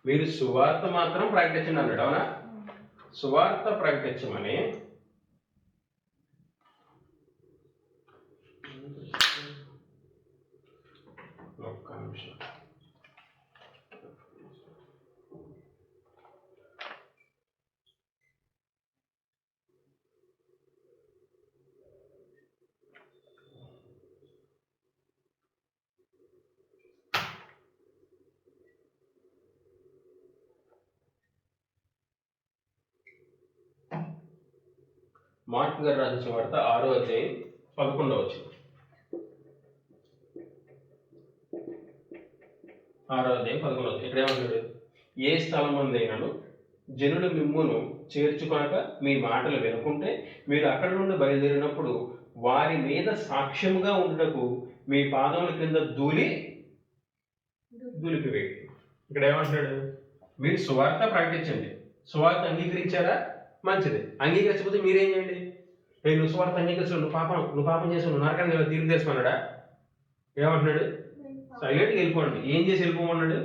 మీరు సువార్త మాత్రం ప్రకటించండి అన్నాడు. అవునా? సువార్త ప్రకటించమని ఒక్క నిమిషం. మార్కు గారు రాసిన వార్త 6వ అధ్యాయం 11వ వచనం. 6వ అధ్యాయం 11వ వచనం. ఇక్కడ ఏమంటాడు? ఏ స్థలమందైనను జనులు మిమ్మును చేర్చుకొనక మీ మాటలు వినుకుంటే మీరు అక్కడ నుండి బయలుదేరినప్పుడు వారి మీద సాక్ష్యముగా ఉండటకు మీ పాదముల కింద దులిపివేయండి. ఇక్కడ ఏమంటున్నాడు? మీరు సువార్త ప్రకటించండి. సువార్త అంగీకరించారా? మంచిది. అంగీకరించకపోతే మీరేం చేయండి? నువ్వు సువార్త అంగీకరించు, నువ్వు పాపం చేసి నువ్వు నరకానికి తీర్పు తీర్చుకున్నాడా? ఏమంటున్నాడు? సైలెంట్గా వెళ్ళిపోండి. ఏం చేసి వెళ్ళిపోమన్నాడు?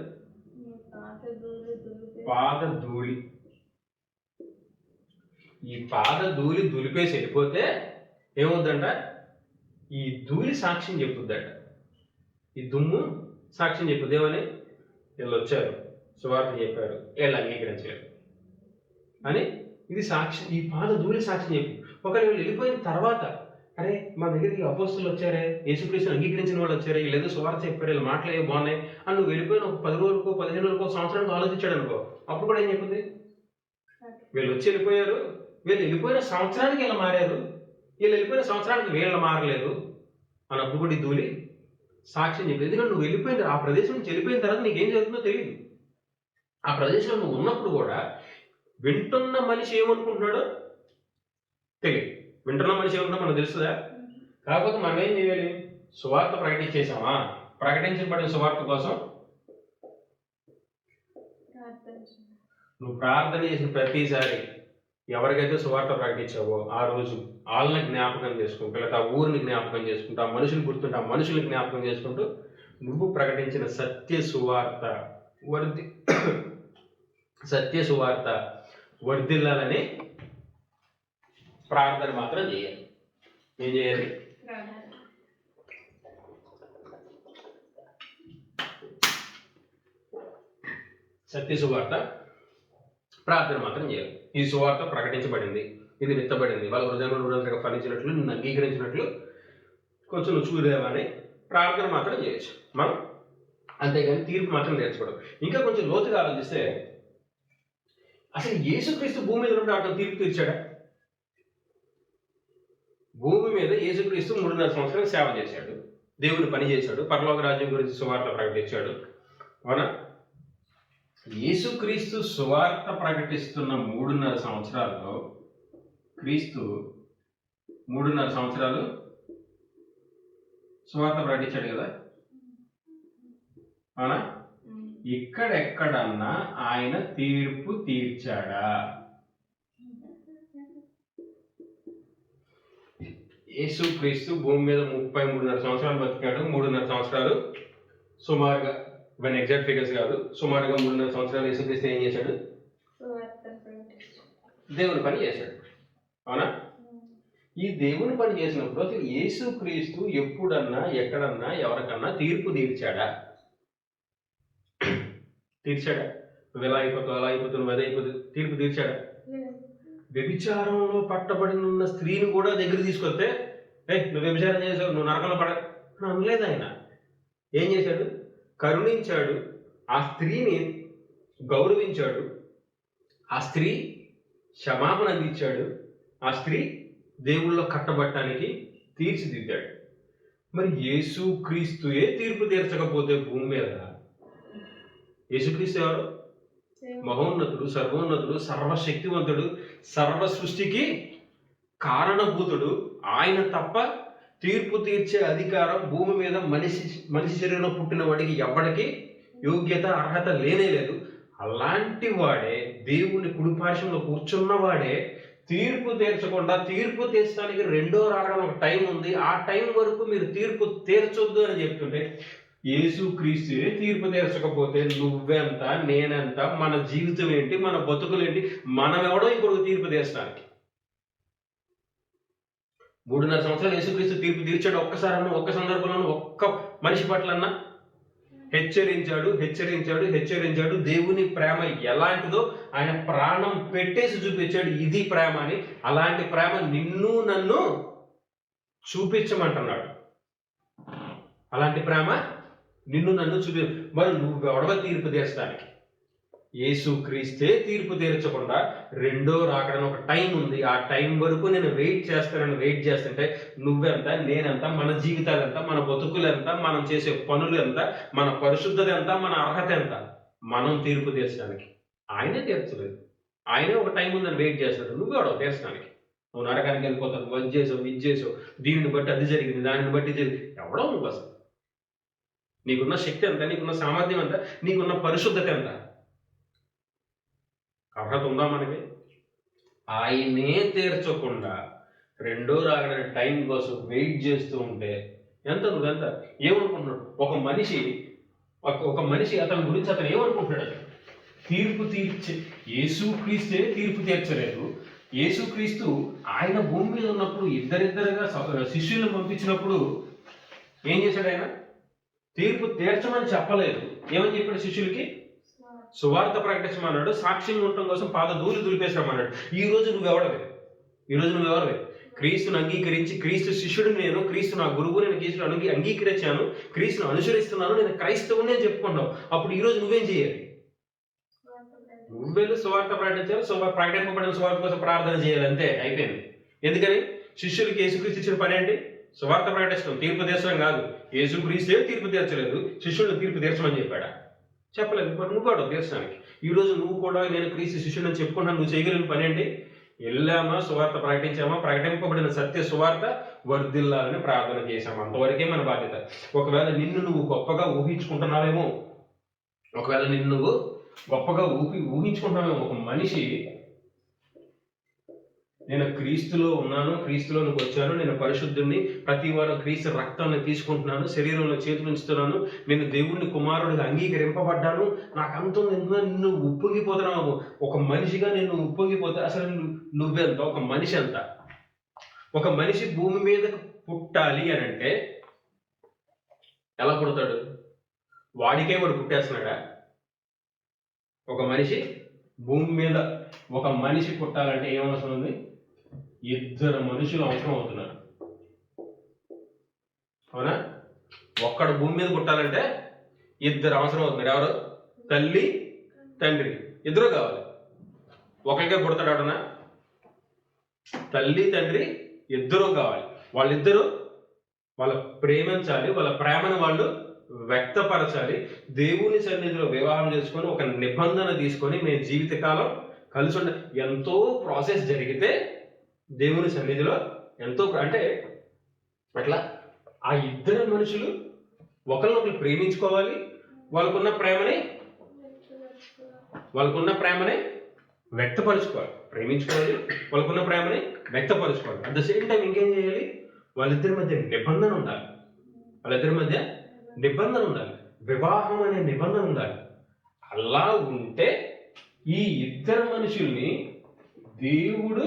పాద ధూళి. ఈ పాద ధూళి దులిపేసి వెళ్ళిపోతే ఏమవుద్దంట? ఈ ధూళి సాక్ష్యం చెప్పుద్దట. ఈ దుమ్ము సాక్ష్యం చెప్పుద్ది. ఏమని? వీళ్ళు వచ్చారు, సువార్త చెప్పారు, వీళ్ళు అంగీకరించలేదు అని. ఇది సాక్ష్యం. ఈ పాద ధూళి సాక్ష్యం చెప్పు. ఒకవేళ వీళ్ళు వెళ్ళిపోయిన తర్వాత, అరే మా దగ్గరికి అపోస్తులు వచ్చారే, యేసుక్రీస్తుని అంగీకరించిన వాళ్ళు వచ్చారే, వీళ్ళు సువార్త చెప్పారు, వీళ్ళు మాటలు ఏమో బాగున్నాయి అని నువ్వు వెళ్ళిపోయిన ఒక 10 రోజులకో 15 రోజులకో సంవత్సరానికి ఆలోచించాడు అనుకో, అప్పుడు కూడా ఏం చెప్పింది? వీళ్ళు వచ్చి వెళ్ళిపోయారు, వీళ్ళు వెళ్ళిపోయిన సంవత్సరానికి వీళ్ళు మారారు, వీళ్ళు వెళ్ళిపోయిన సంవత్సరానికి వీళ్ళు మారలేదు అన్నప్పుడు కూడా ఈ ధూళి సాక్ష్యం చెప్పింది. ఎందుకంటే నువ్వు వెళ్ళిపోయిన ఆ ప్రదేశం నుంచి వెళ్ళిపోయిన తర్వాత నీకేం జరుగుతుందో తెలియదు. ఆ ప్రదేశంలో నువ్వు ఉన్నప్పుడు కూడా వింటున్న మనిషి ఏమనుకుంటున్నాడో తెలియదు. వింటున్న మనిషి ఏమనుకుంటా మనకు తెలుస్తుందా? కాకపోతే మనం ఏం చేయాలి? సువార్త ప్రకటించేసామా? ప్రకటించబడిన సువార్త కోసం నువ్వు ప్రార్థన చేసిన ప్రతిసారి ఎవరికైతే సువార్త ప్రకటించావో ఆ రోజు వాళ్ళని జ్ఞాపకం చేసుకుంటూ, లేదా ఆ ఊరిని జ్ఞాపకం చేసుకుంటూ, ఆ మనుషులు గుర్తుంటే ఆ మనుషుల్ని జ్ఞాపకం చేసుకుంటూ నువ్వు ప్రకటించిన సత్య సువార్త వర్ధిల్లాలని ప్రార్థన మాత్రం చేయాలి. ఏం చేయాలి? సత్య సువార్త ప్రార్థన మాత్రం చేయాలి. ఈ సువార్త ప్రకటించబడింది, ఇది విత్తబడింది, వాళ్ళ హృదయంలో నూరంతగా ఫలించినట్లు, నిన్ను అంగీకరించినట్లు కొంచెం నువ్వు చూడేవని ప్రార్థన మాత్రం చేయొచ్చు మనం. అంతేగాని తీర్పు మాత్రం నేర్చుకోవడం. ఇంకా కొంచెం లోతుగా ఆలోచిస్తే అసలు యేసుక్రీస్తు భూమి మీద ఉంటే అతను తీర్పు తీర్చాడా? భూమి మీద యేసుక్రీస్తు 3.5 సంవత్సరాలు సేవ చేశాడు, దేవుని పని చేశాడు, పరలోక రాజ్యం గురించి సువార్త ప్రకటించాడు. అవునా? యేసుక్రీస్తు సువార్త ప్రకటిస్తున్న 3.5 సంవత్సరాల్లో క్రీస్తు 3.5 సంవత్సరాలు సువార్త ప్రకటించాడు కదా. అవునా? ఇక్కడెక్కడన్నా ఆయన తీర్పు తీర్చాడా? యేసుక్రీస్తు భూమి మీద 33.5 సంవత్సరాలు బతికాడు. 3.5 సంవత్సరాలు సుమారుగా, ఇవన్నీ ఎగ్జాక్ట్ ఫిగర్స్ కాదు, సుమారుగా 3.5 సంవత్సరాలు యేసుక్రీస్తు ఏం చేశాడు? దేవుని పని చేశాడు. అవునా? ఈ దేవుని పని చేసినప్పుడు అసలు యేసుక్రీస్తు ఎప్పుడన్నా ఎక్కడన్నా ఎవరికన్నా తీర్పు తీర్చాడా? నువ్వు ఎలా అయిపోతావు, అలా అయిపోతావు, నువ్వు అదే అయిపోతావు, తీర్పు తీర్చాడా? వ్యభిచారంలో పట్టబడిన స్త్రీని కూడా దగ్గర తీసుకొస్తే నువ్వు వ్యభిచారం చేసావు, నువ్వు నరకంలో అనలేదు ఆయన. ఏం చేశాడు? కరుణించాడు, ఆ స్త్రీని గౌరవించాడు, ఆ స్త్రీ క్షమాపణ అందించాడు, ఆ స్త్రీ దేవుళ్ళలో కట్టబట్టడానికి తీర్చిదిద్దాడు. మరి యేసుక్రీస్తుయే తీర్పు తీర్చకపోతే భూమి మీద, యేసుక్రీస్తు ఎవరు? మహోన్నతుడు, సర్వోన్నతుడు, సర్వశక్తివంతుడు, సర్వ సృష్టికి కారణభూతుడు. ఆయన తప్ప తీర్పు తీర్చే అధికారం భూమి మీద మనిషి శరీరంలో పుట్టిన వాడికి ఎవ్వడికి యోగ్యత, అర్హత లేనే లేదు. అలాంటి వాడే, దేవుని కుడిపార్శ్వంలో కూర్చున్నవాడే తీర్పు తీర్చకుండా, తీర్పు తీర్చడానికి రెండో రావడం ఒక టైం ఉంది, ఆ టైం వరకు మీరు తీర్పు తీర్చొద్దు అని చెప్తుంటే, యేసుక్రీస్తు తీర్పు తీర్చకపోతే నువ్వెంత, నేనెంత, మన జీవితం ఏంటి, మన బతుకులేంటి, మనం ఎవడో ఇంకొక తీర్పు తీర్చడానికి? 3.5 సంవత్సరాలు యేసుక్రీస్తు తీర్పు తీర్చాడు. ఒక్కసారన్నా, ఒక్క సందర్భంలో ఒక్క మనిషి పట్లన్నా హెచ్చరించాడు. దేవుని ప్రేమ ఎలాంటిదో ఆయన ప్రాణం పెట్టేసి చూపించాడు, ఇది ప్రేమ అని. అలాంటి ప్రేమ నిన్ను నన్ను చూపించమంటున్నాడు. అలాంటి ప్రేమ నిన్ను నన్ను మరి నువ్వెవడవ తీర్పు తీర్చడానికి? యేసుక్రీస్తే తీర్పు తీర్చకుండా రెండో రాకడం ఒక టైం ఉంది, ఆ టైం వరకు నేను వెయిట్ చేస్తుంటే నువ్వెంత, నేనెంత, మన జీవితాలు ఎంత, మన బతుకులు ఎంత, మనం చేసే పనులు ఎంత, మన పరిశుద్ధత ఎంత, మన అర్హత ఎంత, మనం తీర్పు తీర్చడానికి? ఆయనే తీర్చలేదు. ఆయనే ఒక టైం ఉందని వెయిట్ చేస్తాడు. నువ్వెవడో తీర్చడానికి? నువ్వు నరకానికి వెళ్ళిపోతావు, ఇది చేసావు, దీనిని బట్టి అది జరిగింది, దానిని బట్టి జరిగింది. ఎవడో నువ్వు అసలు? నీకున్న శక్తి ఎంత, నీకున్న సామర్థ్యం ఎంత, నీకున్న పరిశుద్ధత ఎంత, అర్హత ఉందా మనకి? ఆయనే తీర్చకుండా రెండో రాగడ టైం కోసం వెయిట్ చేస్తూ ఉంటే నువ్వెంత ఏమనుకుంటున్నాడు? ఒక మనిషి అతని గురించి అతను ఏమనుకుంటున్నాడు? తీర్పు తీర్చే యేసుక్రీస్తే తీర్పు తీర్చలేదు. యేసుక్రీస్తు ఆయన భూమి మీద ఉన్నప్పుడు ఇద్దరిద్దరుగా శిష్యులను పంపించినప్పుడు ఏం చేశాడు? ఆయన తీర్పు తీర్చమని చెప్పలేదు. ఏమని చెప్పాడు శిష్యులకి? సువార్త ప్రకటించమన్నాడు, సాక్ష్యం ఉండటం కోసం పాదధూళి దులిపేసామన్నాడు. ఈ రోజు నువ్వెవరివి? క్రీస్తుని అంగీకరించి, క్రీస్తు శిష్యుడు నేను, క్రీస్తు నా గురువు, నేను క్రీస్తుని అంగీకరించాను, క్రీస్తుని అనుసరిస్తున్నాను, నేను క్రైస్తవుని అని చెప్పుకున్నావు. అప్పుడు ఈ రోజు నువ్వేం చేయాలి? నువ్వెళ్ళు సువార్త ప్రకటించాలి, ప్రకటింపబడిన సువార్త కోసం ప్రార్థన చేయాలి, అంతే, అయిపోయింది. ఎందుకని? శిష్యులకి యేసుక్రీస్తు ఇచ్చిన పని ఏంటి? సువార్త ప్రకటించడం, తీర్పు తీర్చడం కాదు. యేసుక్రీస్తే తీర్పు తీర్చలేదు, శిష్యులను తీర్పు తీర్చమని చెప్పాడా? చెప్పలేదు. మరి నువ్వు కూడా తీర్చడానికి ఈ రోజు నువ్వు కూడా నేను క్రీస్తు శిష్యుడని చెప్పుకున్నాను, నువ్వు చేయగలిగిన పని ఏంటి? వెళ్ళామా, సువార్త ప్రకటించామా, ప్రకటింపబడిన సత్య సువార్త వర్ధిల్లాలని ప్రార్థన చేశాము, అంతవరకే మన బాధ్యత. ఒకవేళ నిన్ను నువ్వు గొప్పగా ఊహించుకుంటున్నావేమో, ఒకవేళ నిన్ను నువ్వు గొప్పగా ఊహించుకుంటున్నావేమో, ఒక మనిషి నేను క్రీస్తులో ఉన్నాను, క్రీస్తులోనికి వచ్చాను, నేను పరిశుద్ధుడిని, ప్రతి వారం క్రీస్తు రక్తాన్ని తీసుకుంటున్నాను, శరీరంలో చేతులు ఉంచుతున్నాను, నేను దేవుడిని కుమారుడిగా అంగీకరింపబడ్డాను, నాకు అంత నిన్ను ఉప్పొంగిపోతున్నావు. ఒక మనిషిగా నేను ఉప్పొంగిపోతే అసలు నువ్వెంత, ఒక మనిషి ఎంత? ఒక మనిషి భూమి మీదకు పుట్టాలి అని అంటే ఎలా పుడతాడు? వాడికే వాడు పుట్టేస్తున్నాడా? ఒక మనిషి భూమి మీద ఒక మనిషి పుట్టాలంటే ఏం అవసరం ఉంది? ఇద్దరు మనుషులు అవసరం అవుతున్నారు, అవునా? ఒక్కడు భూమి మీద పుట్టాలంటే ఇద్దరు అవసరం అవుతున్నారు. ఎవరు? తల్లి తండ్రి, ఇద్దరు కావాలి. ఒకరికే పుడతాడు ఎవడన్నా? తల్లి తండ్రి ఇద్దరు కావాలి. వాళ్ళిద్దరూ వాళ్ళ ప్రేమించాలి, వాళ్ళ ప్రేమను వాళ్ళు వ్యక్తపరచాలి. దేవుని సన్నిధిలో వివాహం చేసుకొని ఒక నిబంధన తీసుకొని మేము జీవితకాలం కలిసి ఉండ, ఎంతో ప్రాసెస్ జరిగితే దేవుని సన్నిధిలో ఎంతో అంటే అట్లా ఆ ఇద్దరు మనుషులు ఒకరినొకరు ప్రేమించుకోవాలి, వాళ్ళకున్న ప్రేమని వ్యక్తపరచుకోవాలి, ప్రేమించుకోవాలి, వాళ్ళకున్న ప్రేమని వ్యక్తపరచుకోవాలి. అట్ ద సేమ్ టైం ఇంకేం చేయాలి? వాళ్ళిద్దరి మధ్య నిబంధన ఉండాలి, వివాహం అనే నిబంధన ఉండాలి. అలా ఉంటే ఈ ఇద్దరు మనుషుల్ని దేవుడు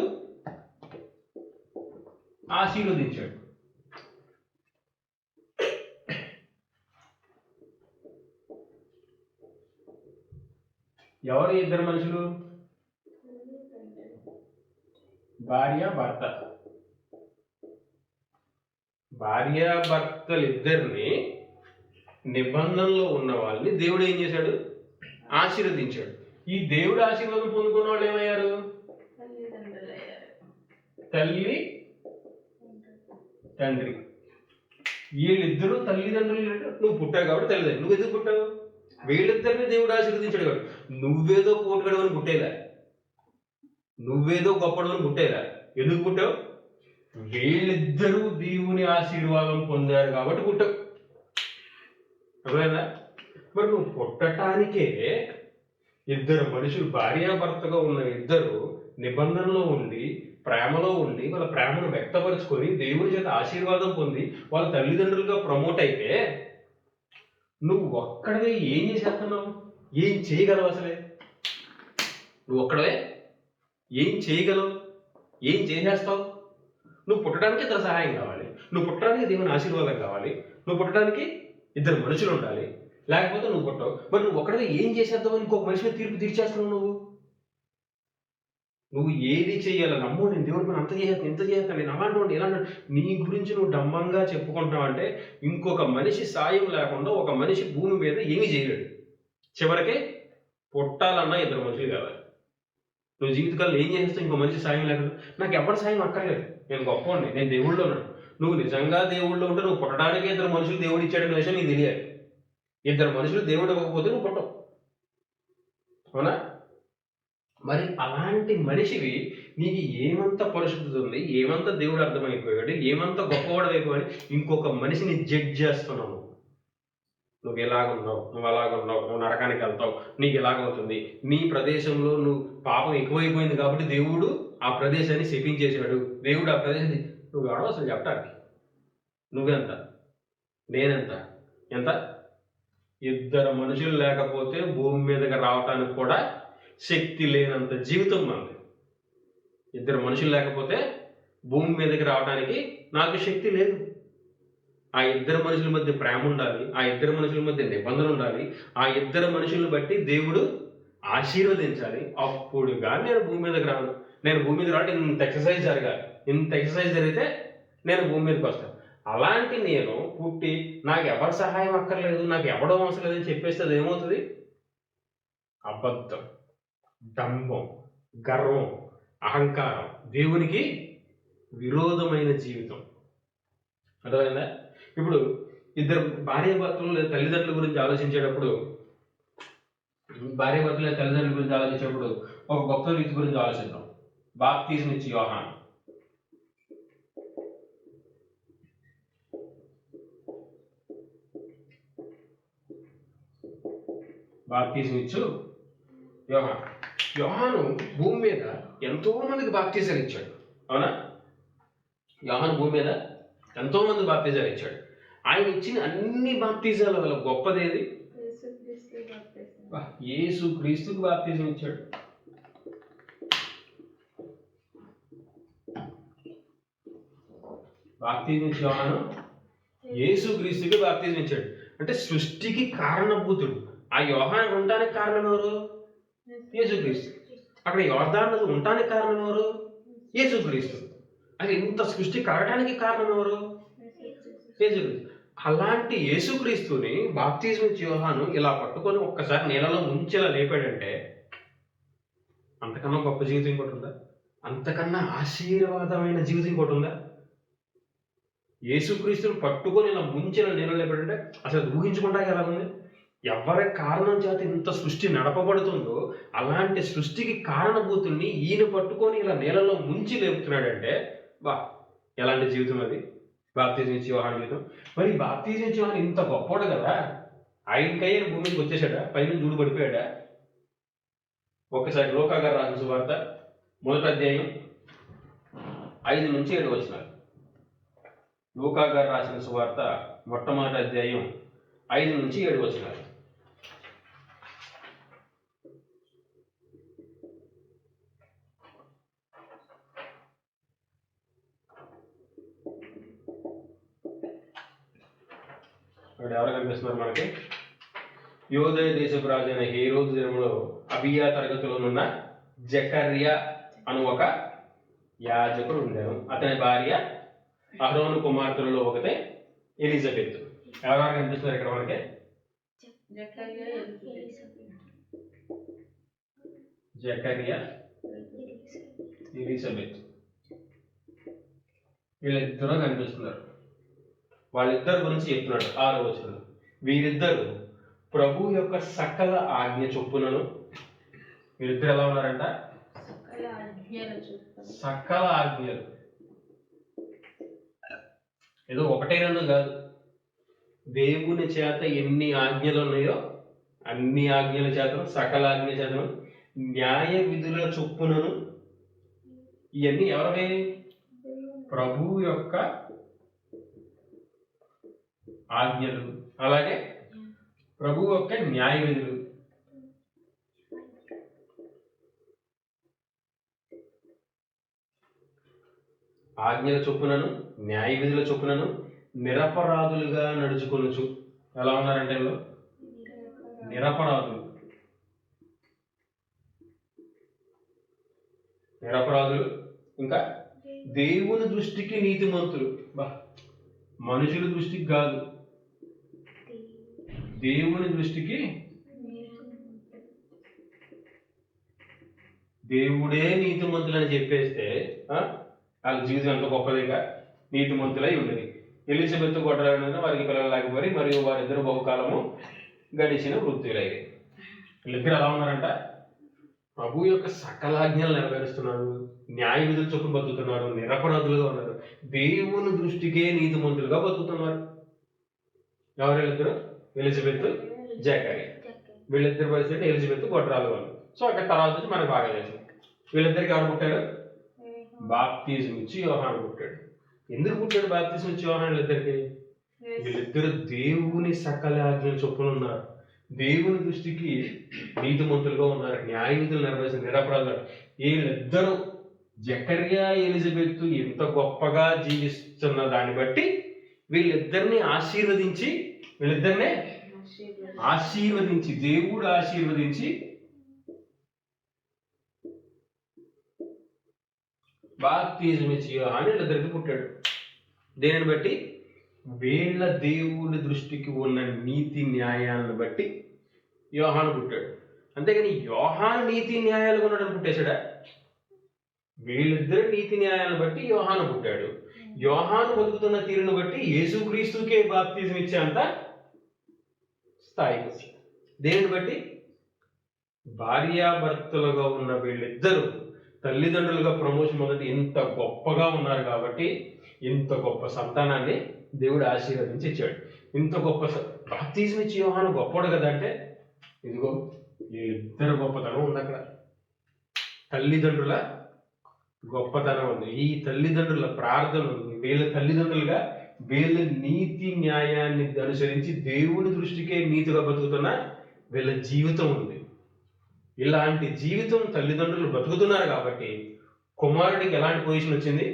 ఆశీర్వదించాడు. ఎవరు ఇద్దరు మనుషులు? భార్య భర్త. భార్యాభర్తలిద్దరిని, నిబంధనలో ఉన్న వాళ్ళని దేవుడు ఏం చేశాడు? ఆశీర్వదించాడు. ఈ దేవుడు ఆశీర్వాదం పొందుకున్న వాళ్ళు ఏమయ్యారు? తల్లి తండ్రి. వీళ్ళిద్దరూ తల్లిదండ్రులు. నువ్వు పుట్టావు కాబట్టి తల్లిదండ్రులు. నువ్వు ఎందుకు పుట్టావు? వీళ్ళిద్దరిని దేవుడు ఆశీర్వదించాడు కాబట్టి. నువ్వేదో పోటుగడవని పుట్టేలా, నువ్వేదో గొప్పడవని పుట్టేలా. ఎందుకు పుట్టావు? వీళ్ళిద్దరూ దేవుని ఆశీర్వాదం పొందారు కాబట్టి పుట్టావు. అర్థమైందా? మరి నువ్వు పుట్టటానికే ఇద్దరు మనుషులు, భార్యాభర్తగా ఉన్న ఇద్దరు నిబంధనలో ఉండి, ప్రేమలో ఉండి, వాళ్ళ ప్రేమను వ్యక్తపరుచుకొని దేవుడి చేత ఆశీర్వాదం పొంది వాళ్ళ తల్లిదండ్రులుగా ప్రమోట్ అయితే నువ్వు ఒక్కడవే ఏం చేసేస్తున్నావు? ఏం చేయగలవు? అసలే నువ్వు ఒక్కడవే ఏం చేయగలవు? ఏం చేసేస్తావు? నువ్వు పుట్టడానికి ఇద్దరు సహాయం కావాలి, నువ్వు పుట్టడానికి దేవుని ఆశీర్వాదం కావాలి, నువ్వు పుట్టడానికి ఇద్దరు మనుషులు ఉండాలి, లేకపోతే నువ్వు పుట్టవు. మరి నువ్వు ఒక్కడవే ఏం చేసేద్దావు? ఇంకొక మనిషిని తీర్పు తీర్చేస్తున్నావు. నువ్వు ఏది చేయాలని, అమ్మో నేను దేవుడి పని అంత చేస్తాను, ఇంత చేస్తాను, నేను అలాంటి ఇలాంటి నీ గురించి నువ్వు డంబంగా చెప్పుకుంటున్నావు అంటే ఇంకొక మనిషి సాయం లేకుండా ఒక మనిషి భూమి మీద ఏమీ చేయలేడు. చివరికి పుట్టాలన్నా ఇద్దరు మనుషులు కావాలి. నువ్వు జీవితకాలంలో ఏం చేస్తావు ఇంకో మనిషి సాయం లేకుండా? నాకు ఎవరి సాయం అక్కర్లేదు, నేను గొప్పవాడిని, నేను దేవుళ్ళో ఉన్నాను. నువ్వు నిజంగా దేవుళ్ళో ఉంటే నువ్వు పుట్టడానికి ఇద్దరు మనుషులు దేవుడు ఇచ్చాడనే విషయం నీకు తెలియాలి. ఇద్దరు మనుషులు దేవుడు ఇవ్వకపోతే నువ్వు పుట్టవు, అవునా? మరి అలాంటి మనిషివి నీకు ఏమంత పరిశుద్ధత ఉంది, ఏమంత దేవుడు అర్థమైపోయాడు, ఏమంత గొప్పవాడు అయిపోయాడు, ఇంకొక మనిషిని జడ్జ్ చేస్తున్నావు. నువ్వు ఎలాగున్నావు, నువ్వు అలాగున్నావు, నువ్వు నరకానికి వెళ్తావు, నీకు ఎలాగవుతుంది, నీ ప్రదేశంలో నువ్వు పాపం ఎక్కువైపోయింది కాబట్టి దేవుడు ఆ ప్రదేశాన్ని శపించేశాడు, దేవుడు ఆ ప్రదేశాన్ని. నువ్వు ఎవడో అసలు చెప్పడానికి? నువ్వెంత, నేనెంత, ఎంత? ఇద్దరు మనుషులు లేకపోతే భూమి మీదకి రావటానికి కూడా శక్తి లేనంత జీవితం మనది. ఇద్దరు మనుషులు లేకపోతే భూమి మీదకి రావడానికి నాకు శక్తి లేదు. ఆ ఇద్దరు మనుషుల మధ్య ప్రేమ ఉండాలి, ఆ ఇద్దరు మనుషుల మధ్య నిబంధన ఉండాలి, ఆ ఇద్దరు మనుషులను బట్టి దేవుడు ఆశీర్వదించాలి. అప్పుడుగా నేను భూమి మీదకి రాను. నేను భూమి మీద రావడానికి ఇంత ఎక్సర్సైజ్ జరగాలి, ఇంత ఎక్సర్సైజ్ జరిగితే నేను భూమి మీదకి వస్తాను. అలాంటి నేను పుట్టి నాకు ఎవరి సహాయం అక్కర్లేదు, నాకు ఎవడం అవసరం లేదని చెప్పేస్తే అది ఏమవుతుంది? అబద్ధం, డంబం, గర్వం, అహంకారం, దేవునికి విరోధమైన జీవితం. అర్థమైందా? ఇప్పుడు ఇద్దరు భార్యాభర్తలు లేదా తల్లిదండ్రుల గురించి ఆలోచించేటప్పుడు ఒక గొప్ప రీతి గురించి ఆలోచిద్దాం. బాప్తిజం ఇచ్చి యోహాను. బాప్తిజం ఇచ్చు యోహాను. యోహాను భూమి మీద ఎంతో మందికి బాప్తిజాలు ఇచ్చాడు, అవునా? యోహాను భూమి మీద ఎంతో మంది బాప్తిజాలు ఇచ్చాడు. ఆయన ఇచ్చిన అన్ని బాప్తిజాల వల్ల గొప్పదేది? యేసు క్రీస్తుకు బాప్తిజం ఇచ్చాడు. బాప్తిజం ఇచ్చి యోహాను యేసు క్రీస్తుకి బాప్తిజం ఇచ్చాడు. అంటే సృష్టికి కారణభూతుడు. ఆ యోహాను ఉండడానికి కారణం ఎవరు? యేసుక్రీస్తు. అక్కడ యోర్దాను నది ఉండడానికి కారణం ఎవరు? యేసుక్రీస్తు. అది ఇంత సృష్టి కలగడానికి కారణం ఎవరు? యేసుక్రీస్తు. అలాంటి యేసుక్రీస్తుని బాప్తిజం ఇచ్చి యోహాను ఇలా పట్టుకొని ఒక్కసారి నీళ్ళలో ముంచెలా లేపాడంటే అంతకన్నా గొప్ప జీవితం ఇంకోటి ఉందా? అంతకన్నా ఆశీర్వాదమైన జీవితం ఇంకోటి ఉందా? యేసుక్రీస్తుని పట్టుకొని ఇలా ముంచెలా నీళ్ళలో లేపాడంటే అసలు ఊహించుకుంటా ఎలా ఉంది? ఎవరి కారణం చేత ఇంత సృష్టి నడపబడుతుందో అలాంటి సృష్టికి కారణభూతుల్ని ఈయన పట్టుకొని ఇలా నీళ్ళలో ముంచి లేపుతున్నాడంటే బా ఎలాంటి జీవితం అది బాప్తిజం ఇచ్చి యోహాను జీవితం. మరి బాప్తిజం ఇచ్చి యోహాను ఇంత గొప్పవాడు కదా, ఆయనకయ్యే భూమికి వచ్చేసాడా? పైన జూడు పడిపోయాడా? ఒక్కసారి లూకా గారు రాసిన సువార్త 1వ అధ్యాయం 5 నుంచి 7 వచనాలు. లూకా గారు రాసిన సువార్త 1వ అధ్యాయం 5 నుంచి 7 వచనాలు. ఇక్కడ ఎవరు కనిపిస్తున్నారు మనకి? యోదయ దేశపు రాజు అయిన హేరోదు దినములో అబియా తరగతిలో ఉన్న జకర్యా అను ఒక యాజకుడు ఉండేను. అతని భార్య అహరోను కుమార్తెలలో ఒకతే ఎలిజబెత్. ఎవరు కనిపిస్తున్నారు ఇక్కడ మనకి? జకర్యా, ఎలిజబెత్, వీళ్ళిద్దరూ కనిపిస్తున్నారు. వాళ్ళిద్దరి గురించి చెప్తున్నాడు 6వ వచనంలో. వీరిద్దరు ప్రభు యొక్క సకల ఆజ్ఞ చొప్పునను, వీరిద్దరు ఎలా ఉన్నారంట? సకల ఆజ్ఞలు. ఏదో ఒకటే రెండు కాదు, దేవుని చేత ఎన్ని ఆజ్ఞలు ఉన్నాయో అన్ని ఆజ్ఞల చేతను, సకల ఆజ్ఞ చేతను, న్యాయ విధుల చొప్పునను. ఇవన్నీ ఎవరివి? ప్రభు యొక్క ఆజ్ఞలు, అలాగే ప్రభు యొక్క న్యాయ విధులు. ఆజ్ఞల చొప్పునను న్యాయ విధుల చొప్పునను నిరపరాధులుగా నడుచుకొనుచు. ఎలా ఉన్నారంటే వీళ్ళు? నిరపరాధులు. నిరపరాధులు. ఇంకా దేవుని దృష్టికి నీతిమంతులు. మనుషుల దృష్టికి కాదు, దేవుని దృష్టికి. దేవుడే నీతిమంతులని చెప్పేస్తే వాళ్ళ జీవితం ఎంత గొప్పదిగా నీతిమంతులై ఉండేది. ఎలిజబెత్ గొడ్రాలైన వారికి పిల్లలు లేకపోయి మరియు వారిద్దరు బహుకాలము గడిచిన వృత్తులయ్యాయి. వీళ్ళిద్దరు ఎలా ఉన్నారంట? ప్రభు యొక్క సకలాజ్ఞలు నెరవేరుస్తున్నారు, న్యాయ విధుల చొప్పున బతుకుతున్నారు, నిరపరాధులుగా ఉన్నారు, దేవుని దృష్టికే నీతిమంతులుగా బతుకుతున్నారు. ఎవరు వీళ్ళిద్దరు? ఎలిజబెత్, జకర్యా. వీళ్ళిద్దరు పరిస్థితి ఎలిజబెత్ గొడ్రాలు వాళ్ళు. సో అక్కడ తర్వాత వచ్చి మనకు బాగా తెలుసు. వీళ్ళిద్దరికి ఎవరు పుట్టారు? బాప్తిజం ఇచ్చి యోహాను పుట్టాడు. ఎందుకు పుట్టాడు బాప్తిజం ఇచ్చి యోహాను వీళ్ళిద్దరికి? వీళ్ళిద్దరు దేవుని సకల ఆజ్ఞల చొప్పున ఉన్నారు, దేవుని దృష్టికి నీతిమంతులుగా ఉన్నారు, న్యాయ విధులు నెరవేర్చిన నిరపరాధులు. వీళ్ళిద్దరూ జకర్యా, ఎలిజబెత్ ఎంత గొప్పగా జీవిస్తున్న దాన్ని బట్టి వీళ్ళిద్దరిని ఆశీర్వదించి దేవుడు ఆశీర్వదించి బాప్తిజం ఇచ్చి యోహాను వీళ్ళిద్దరికి పుట్టాడు. దేనిని బట్టి? వీళ్ళ దేవుని దృష్టికి ఉన్న నీతి న్యాయాలను బట్టి యోహాను పుట్టాడు. అంతేగాని యోహాను నీతి న్యాయాలు ఉన్నాడని పుట్టేశాడా? వీళ్ళిద్దరు నీతి న్యాయాలను బట్టి యోహాను పుట్టాడు. యోహాను బతుకుతున్న తీరును బట్టి యేసుక్రీస్తుకే బాప్తిజం ఇచ్చేంత స్థాయికి వచ్చాడు. దేనిని బట్టి? భార్యాభర్తలుగా ఉన్న వీళ్ళిద్దరూ తల్లిదండ్రులుగా ప్రమోషన్ మొదటి ఇంత గొప్పగా ఉన్నారు కాబట్టి ఇంత గొప్ప సంతానాన్ని దేవుడు ఆశీర్వదించి ఇచ్చాడు. ఇంత గొప్ప బాప్తిజం ఇచ్చి యోహాను గొప్పవాడు కదా అంటే ఇదిగో ఇద్దరు గొప్పతనం ఉంది అక్కడ. తల్లిదండ్రుల గొప్పతనం ఉంది. ఈ తల్లిదండ్రుల ప్రార్థన ఉంది. వీళ్ళ తల్లిదండ్రులుగా వీళ్ళ నీతి న్యాయాన్ని అనుసరించి దేవుని దృష్టికే నీతిగా బతుకుతున్న వీళ్ళ జీవితం ఉంది. ఇలాంటి జీవితం తల్లిదండ్రులు బతుకుతున్నారు కాబట్టి కుమారుడికి ఎలాంటి పొజిషన్ వచ్చింది?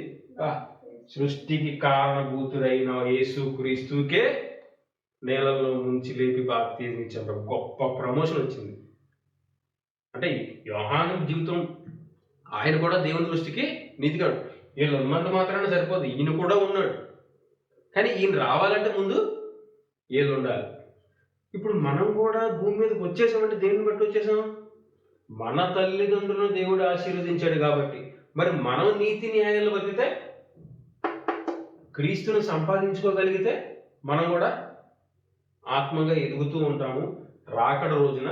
సృష్టికి కారణభూతుడైన యేసు క్రీస్తుకే నేలలో నుంచి లేపి బాప్తిజం ఇచ్చారు. గొప్ప ప్రమోషన్ వచ్చింది. అంటే యోహాను జీవితం ఆయన కూడా దేవుని దృష్టికి నీతిగాడు. వీళ్ళు ఉన్నంత మాత్రాన సరిపోదు, ఈయన కూడా ఉన్నాడు. కానీ ఈయన రావాలంటే ముందు వీళ్ళు ఉండాలి. ఇప్పుడు మనం కూడా భూమి మీదకి వచ్చేసామంటే దేన్ని బట్టి వచ్చేసాం? మన తల్లిదండ్రులను దేవుడు ఆశీర్వదించాడు కాబట్టి. మరి మనం నీతి న్యాయాలు బతికితే, క్రీస్తును సంపాదించుకోగలిగితే మనం కూడా ఆత్మగా ఎదుగుతూ ఉంటాము. రాకడ రోజున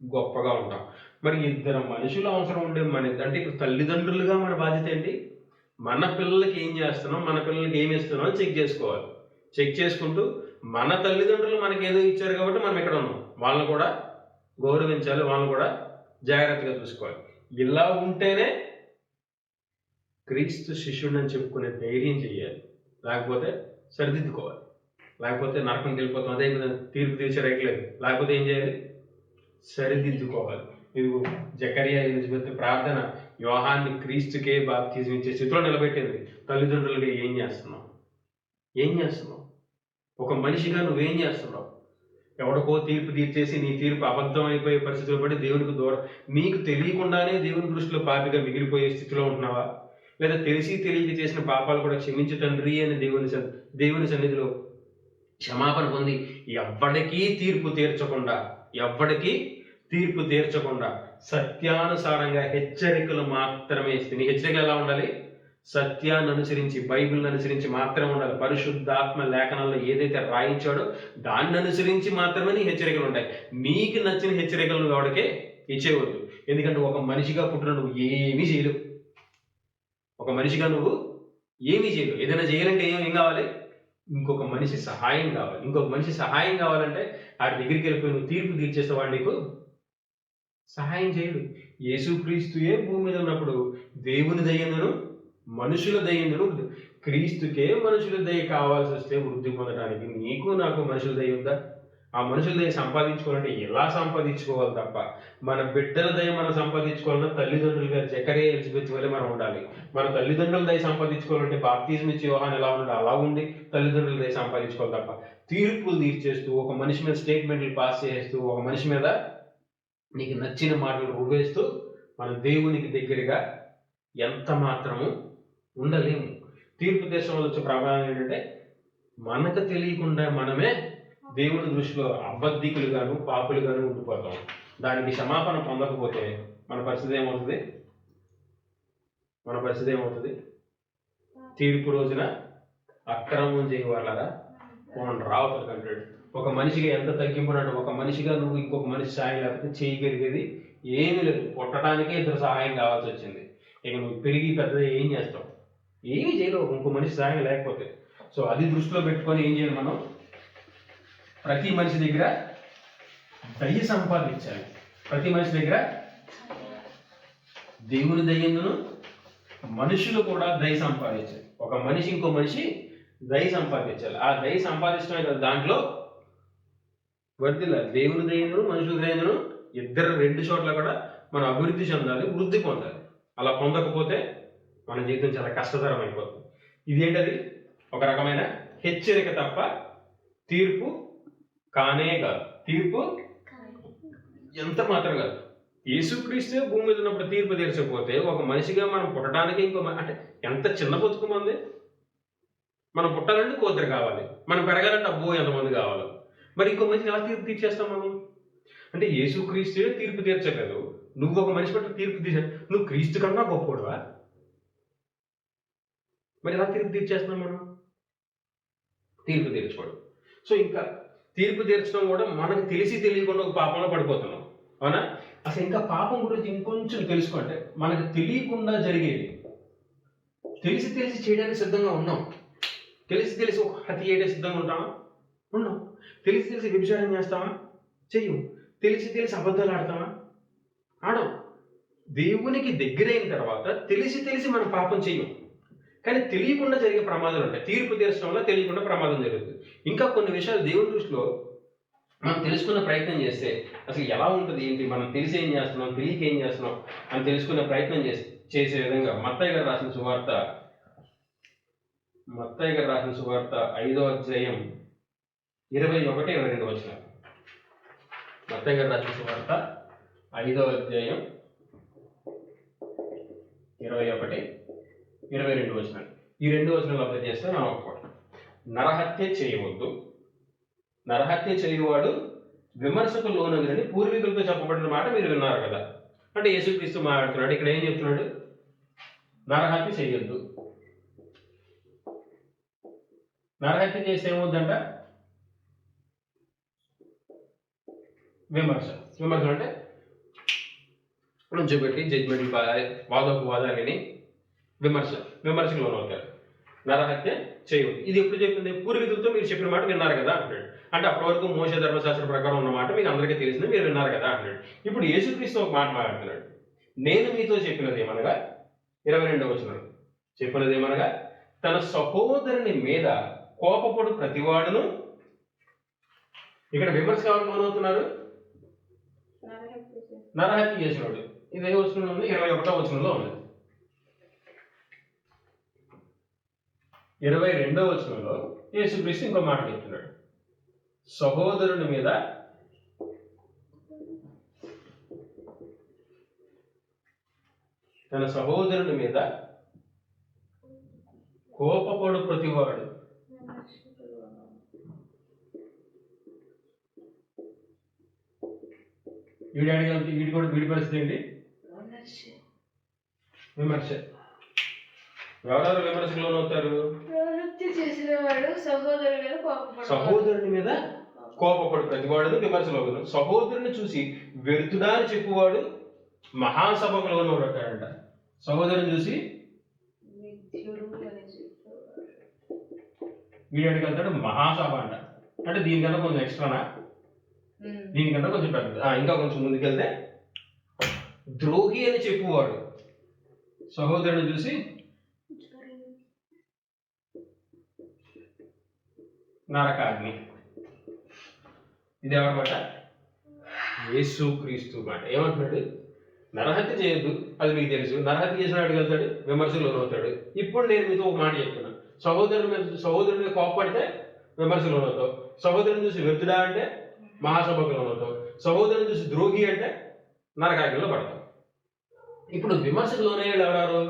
గొప్పగా ఉంటాం. మరి ఇద్దరు మనుషులు అవసరం ఉండే అంటే ఇప్పుడు తల్లిదండ్రులుగా మన బాధ్యత ఏంటి? మన పిల్లలకి ఏం చేస్తున్నాం, మన పిల్లలకి ఏమి ఇస్తున్నాం అని చెక్ చేసుకోవాలి. చెక్ చేసుకుంటూ మన తల్లిదండ్రులు మనకి ఏదో ఇచ్చారు కాబట్టి మనం ఇక్కడ ఉన్నాం, వాళ్ళని కూడా గౌరవించాలి, వాళ్ళని కూడా జాగ్రత్తగా చూసుకోవాలి. ఇలా ఉంటేనే క్రీస్తు శిష్యుడు అని చెప్పుకునే ధైర్యం చేయాలి. లేకపోతే సరిదిద్దుకోవాలి. లేకపోతే నరకంకి వెళ్ళిపోతాం, అదే తీర్పు తీర్చే రైట్లేదు. లేకపోతే ఏం చేయాలి? సరిదిద్దుకోవాలి. ఇది జకరియా ఎలిజబెత్ ప్రార్థన యోహాన్ని క్రీస్తుకే బాప్తిజం ఇచ్చే స్థితిలో నిలబెట్టింది. తల్లిదండ్రులుగా ఏం చేస్తున్నావు? ఏం చేస్తున్నావు? ఒక మనిషిగా నువ్వేం చేస్తున్నావు? ఎవడికో తీర్పు తీర్చేసి నీ తీర్పు అబద్ధం అయిపోయే పరిస్థితులు పడి దేవునికి దూరం, నీకు తెలియకుండానే దేవుని దృష్టిలో పాపిగా మిగిలిపోయే స్థితిలో ఉంటున్నావా? లేదా తెలిసి తెలియక చేసిన పాపాలు కూడా క్షమించు తండ్రి అని దేవుని సన్నిధిలో క్షమాపణ పొంది ఎవ్వడికీ తీర్పు తీర్చకుండా సత్యానుసారంగా హెచ్చరికలు మాత్రమే ఇస్తుంది. హెచ్చరికలు ఎలా ఉండాలి? సత్యాన్ని అనుసరించి, బైబిల్ని అనుసరించి మాత్రమే ఉండాలి. పరిశుద్ధాత్మ లేఖనాల్లో ఏదైతే రాయించాడో దాన్ని అనుసరించి మాత్రమే నీ హెచ్చరికలు ఉంటాయి. నీకు నచ్చిన హెచ్చరికలు నువ్వు ఎవరికే ఇచ్చేవద్దు. ఎందుకంటే ఒక మనిషిగా పుట్టిన నువ్వు ఏమీ చేయలేవు. ఒక మనిషిగా నువ్వు ఏమీ చేయలేవు. ఏదైనా చేయాలంటే ఏం కావాలి? ఇంకొక మనిషి సహాయం కావాలి. ఇంకొక మనిషి సహాయం కావాలంటే వాడి దగ్గరికి వెళ్ళిపోయి నువ్వు తీర్పు తీర్చేస్తే వాడు నీకు సహాయం చేయడు. యేసుక్రీస్తుయే భూమి మీద ఉన్నప్పుడు దేవుని దయ్యందును మనుషుల దయ్యందును, క్రీస్తుకే మనుషుల దయ కావాల్సి వస్తే వృద్ధి పొందడానికి నీకు నాకు మనుషుల దయ ఉందా? ఆ మనుషుల దయ సంపాదించుకోవాలంటే ఎలా సంపాదించుకోవాలి తప్ప మన బిడ్డల దయ మనం సంపాదించుకోవాలన్నా తల్లిదండ్రులుగా జకరియా ఎలిజబెత్ వల్లే మనం ఉండాలి. మన తల్లిదండ్రుల దయ సంపాదించుకోవాలంటే బాప్తిజం ఇచ్చి యోహాను ఎలా ఉన్నాడు అలా ఉండి తల్లిదండ్రుల దయ సంపాదించుకోవాలి తప్ప తీర్పులు తీర్చేస్తూ, ఒక మనిషి మీద స్టేట్మెంట్లు పాస్ చేస్తూ, ఒక మనిషి మీద నీకు నచ్చిన మాటలు రువ్వేస్తూ మన దేవునికి దగ్గరగా ఎంత మాత్రము ఉండలేము. తీర్పు దేశంలో వచ్చే ప్రభావం ఏంటంటే మనకు తెలియకుండా మనమే దేవుని దృష్టిలో అబద్ధికులుగాను పాపులుగాను ఉండిపోతాం. దానికి క్షమాపణ పొందకపోతే మన పరిస్థితి ఏమవుతుంది? తీర్పు రోజున అక్రమం చేయవాళ్ళరా పోండి రావతలకు అంటాడు. ఒక మనిషిగా ఎంత తగ్గింపున్నాడు? ఒక మనిషిగా నువ్వు ఇంకొక మనిషి సాయం లేకపోతే చేయగలిగేది ఏమీ లేదు. పుట్టడానికే ఇద్దరు సహాయం కావాల్సి వచ్చింది. ఇక నువ్వు పెరిగి పెద్దది ఏం చేస్తావు? ఏమీ చేయలేవు ఇంకో మనిషి సాయం లేకపోతే. సో అది దృష్టిలో పెట్టుకొని ఏం చేయాలి? మనం ప్రతి మనిషి దగ్గర దయ సంపాదించాలి. ప్రతి మనిషి దగ్గర దేవుని దయ్యందును మనుషులు కూడా దయ సంపాదించాలి. ఒక మనిషి ఇంకో మనిషి దయ సంపాదించాలి. ఆ దయ సంపాదించడమే కదా దాంట్లో వర్ధిల్లాలి. దేవుని దయ్యందును మనుషుల దయ్యందును ఇద్దరు రెండు చోట్ల కూడా మనం అభివృద్ధి చెందాలి, వృద్ధి పొందాలి. అలా పొందకపోతే మన జీవితం చాలా కష్టతరం అయిపోతుంది. ఇదేంటది? ఒక రకమైన హెచ్చరిక తప్ప తీర్పు కానే కాదు. తీర్పు ఎంత మాత్రం కాదు. యేసుక్రీస్తే భూమి మీద ఉన్నప్పుడు తీర్పు తీర్చకపోతే ఒక మనిషిగా మనం పుట్టడానికి అంటే ఎంత చిన్న బతుకు మంది. మనం పుట్టాలంటే కోద్దరు కావాలి, మనం పెరగాలంటే అబ్బో ఎంతమంది కావాలి. మరి ఇంకో మనిషిని ఎలా తీర్పు తీర్చేస్తాం మనం? అంటే యేసుక్రీస్తే తీర్పు తీర్చలేదు, నువ్వు ఒక మనిషి పట్ల తీర్పు తీర్చా, నువ్వు క్రీస్తు కన్నా గొప్పవాడువా? మరి ఎలా తీర్పు తీర్చేస్తున్నాం మనం? తీర్పు తీర్చుకోడు. సో ఇంకా తీర్పు తీర్చడం కూడా మనకు తెలిసి తెలియకుండా ఒక పాపంలో పడిపోతున్నాం. అవునా? అసలు ఇంకా పాపం గురించి ఇంకొంచెం తెలుసుకుంటే మనకు తెలియకుండా జరిగేది. తెలిసి తెలిసి చేయడానికి సిద్ధంగా ఉన్నాం. తెలిసి ఒక హత్య చేయడానికి సిద్ధంగా ఉంటామా? ఉన్నాం. తెలిసి వ్యభిచారం చేస్తామా? చెయ్యం. తెలిసి అబద్ధాలు ఆడతామా? ఆడం. దేవునికి దగ్గరైన తర్వాత తెలిసి మనం పాపం చెయ్యం. కానీ తెలియకుండా జరిగే ప్రమాదాలు ఉంటాయి. తీర్పు తీర్చడం వల్ల తెలియకుండా ప్రమాదం జరుగుతుంది. ఇంకా కొన్ని విషయాలు దేవుని దృష్టిలో మనం తెలుసుకునే ప్రయత్నం చేస్తే అసలు ఎలా ఉంటుంది ఏంటి, మనం తెలిసి ఏం చేస్తున్నాం, తెలియక ఏం చేస్తున్నాం అని తెలుసుకునే ప్రయత్నం చేసే విధంగా మత్తయి గారు రాసిన సువార్త 5వ అధ్యాయం 21-22 వచనాలు. మత్తయి గారు రాసిన సువార్త 5వ అధ్యాయం 21-22 వచనాలు. ఈ 2 వచనాలు అర్థం చేస్తే మనం ఒప్పుకోవడం. నరహత్య చేయవద్దు, నరహత్య చేయువాడు విమర్శకు లోనగునని పూర్వీకులతో చెప్పబడిన మాట మీరు విన్నారు కదా. అంటే యేసుక్రీస్తు మాట్లాడుతున్నాడు. ఇక్కడ ఏం చెప్తున్నాడు? నరహత్య చేయొద్దు. నరహత్య చేస్తే ఏమవుద్దంట? విమర్శ అంటే నుంచోబెట్టి జడ్జిమెంట్ వాదోపవాదాలని విమర్శకు లోనవుతారు. నరహత్య చేయవద్దు. ఇది ఎప్పుడు చెప్పింది? పూర్వీకులతో మీరు చెప్పిన మాట విన్నారు కదా అంటాడు. అంటే అప్పటి వరకు మోషే ధర్మశాస్త్ర ప్రకారం ఉన్న మాట మీకు అందరికీ తెలిసింది, మీరు విన్నారు కదా అంటాడు. ఇప్పుడు యేసుక్రీస్తు ఒక మాట మాట్లాడుతున్నాడు. నేను మీతో చెప్పినది ఏమనగా, 22వ వచనం చెప్పినది ఏమనగా, తన సహోదరుని మీద కోపపడు ప్రతివాడును. ఇక్కడ విమర్శ కావాలని లోనవుతున్నారు. నరహత్య చేసినాడు. ఇది ఏ వచనంలో ఉంది? 21వ వచనంలో ఉంది. 22వ వచనంలో యేసుక్రీస్తు ఇంకో మాట చెప్తున్నాడు. సహోదరుని మీద తన సహోదరుని మీద కోపపడు ప్రతివాడు. వీడి కూడా వీడి పరిస్థితి ఏంటి? విమర్శ. ఎవరెవరు విమర్శకు లోనవుతారు? సహోదరుని మీద కోపపడు ప్రతివాడు విమర్శలో. సహోదరుని చూసి వ్యర్థుడా అని చెప్పువాడు మహాసభకు లోనవుతాడంట. సహోదరుని చూసి వీడికి వెళ్తాడు మహాసభ అంట. అంటే దీనికన్నా కొంచెం ఎక్స్ట్రానా? దీనికన్నా కొంచెం పెద్దది. ఇంకా కొంచెం ముందుకెళ్తే ద్రోహి అని చెప్పువాడు సహోదరుని చూసి నరకాగ్ని. ఇది ఎవరన్నమాట? యేసుక్రీస్తు మాట. ఏమంటున్నాడు? నరహత్య చేయొద్దు, అది మీకు తెలుసు. నరహత్య చేసిన వాడికి వెళ్తాడు, విమర్శలో అవుతాడు. ఇప్పుడు నేను మీతో ఒక మాట చెప్తున్నా. సహోదరుని మీద కోపడితే విమర్శలో అవుతావు. సహోదరుని చూసి వ్యర్థుడా అంటే మహాసభకులో అవుతావు. సహోదరుని చూసి ద్రోహి అంటే నరకాగ్నిలో పడతావు. ఇప్పుడు విమర్శకు లోనయ్యేది ఎవరారు?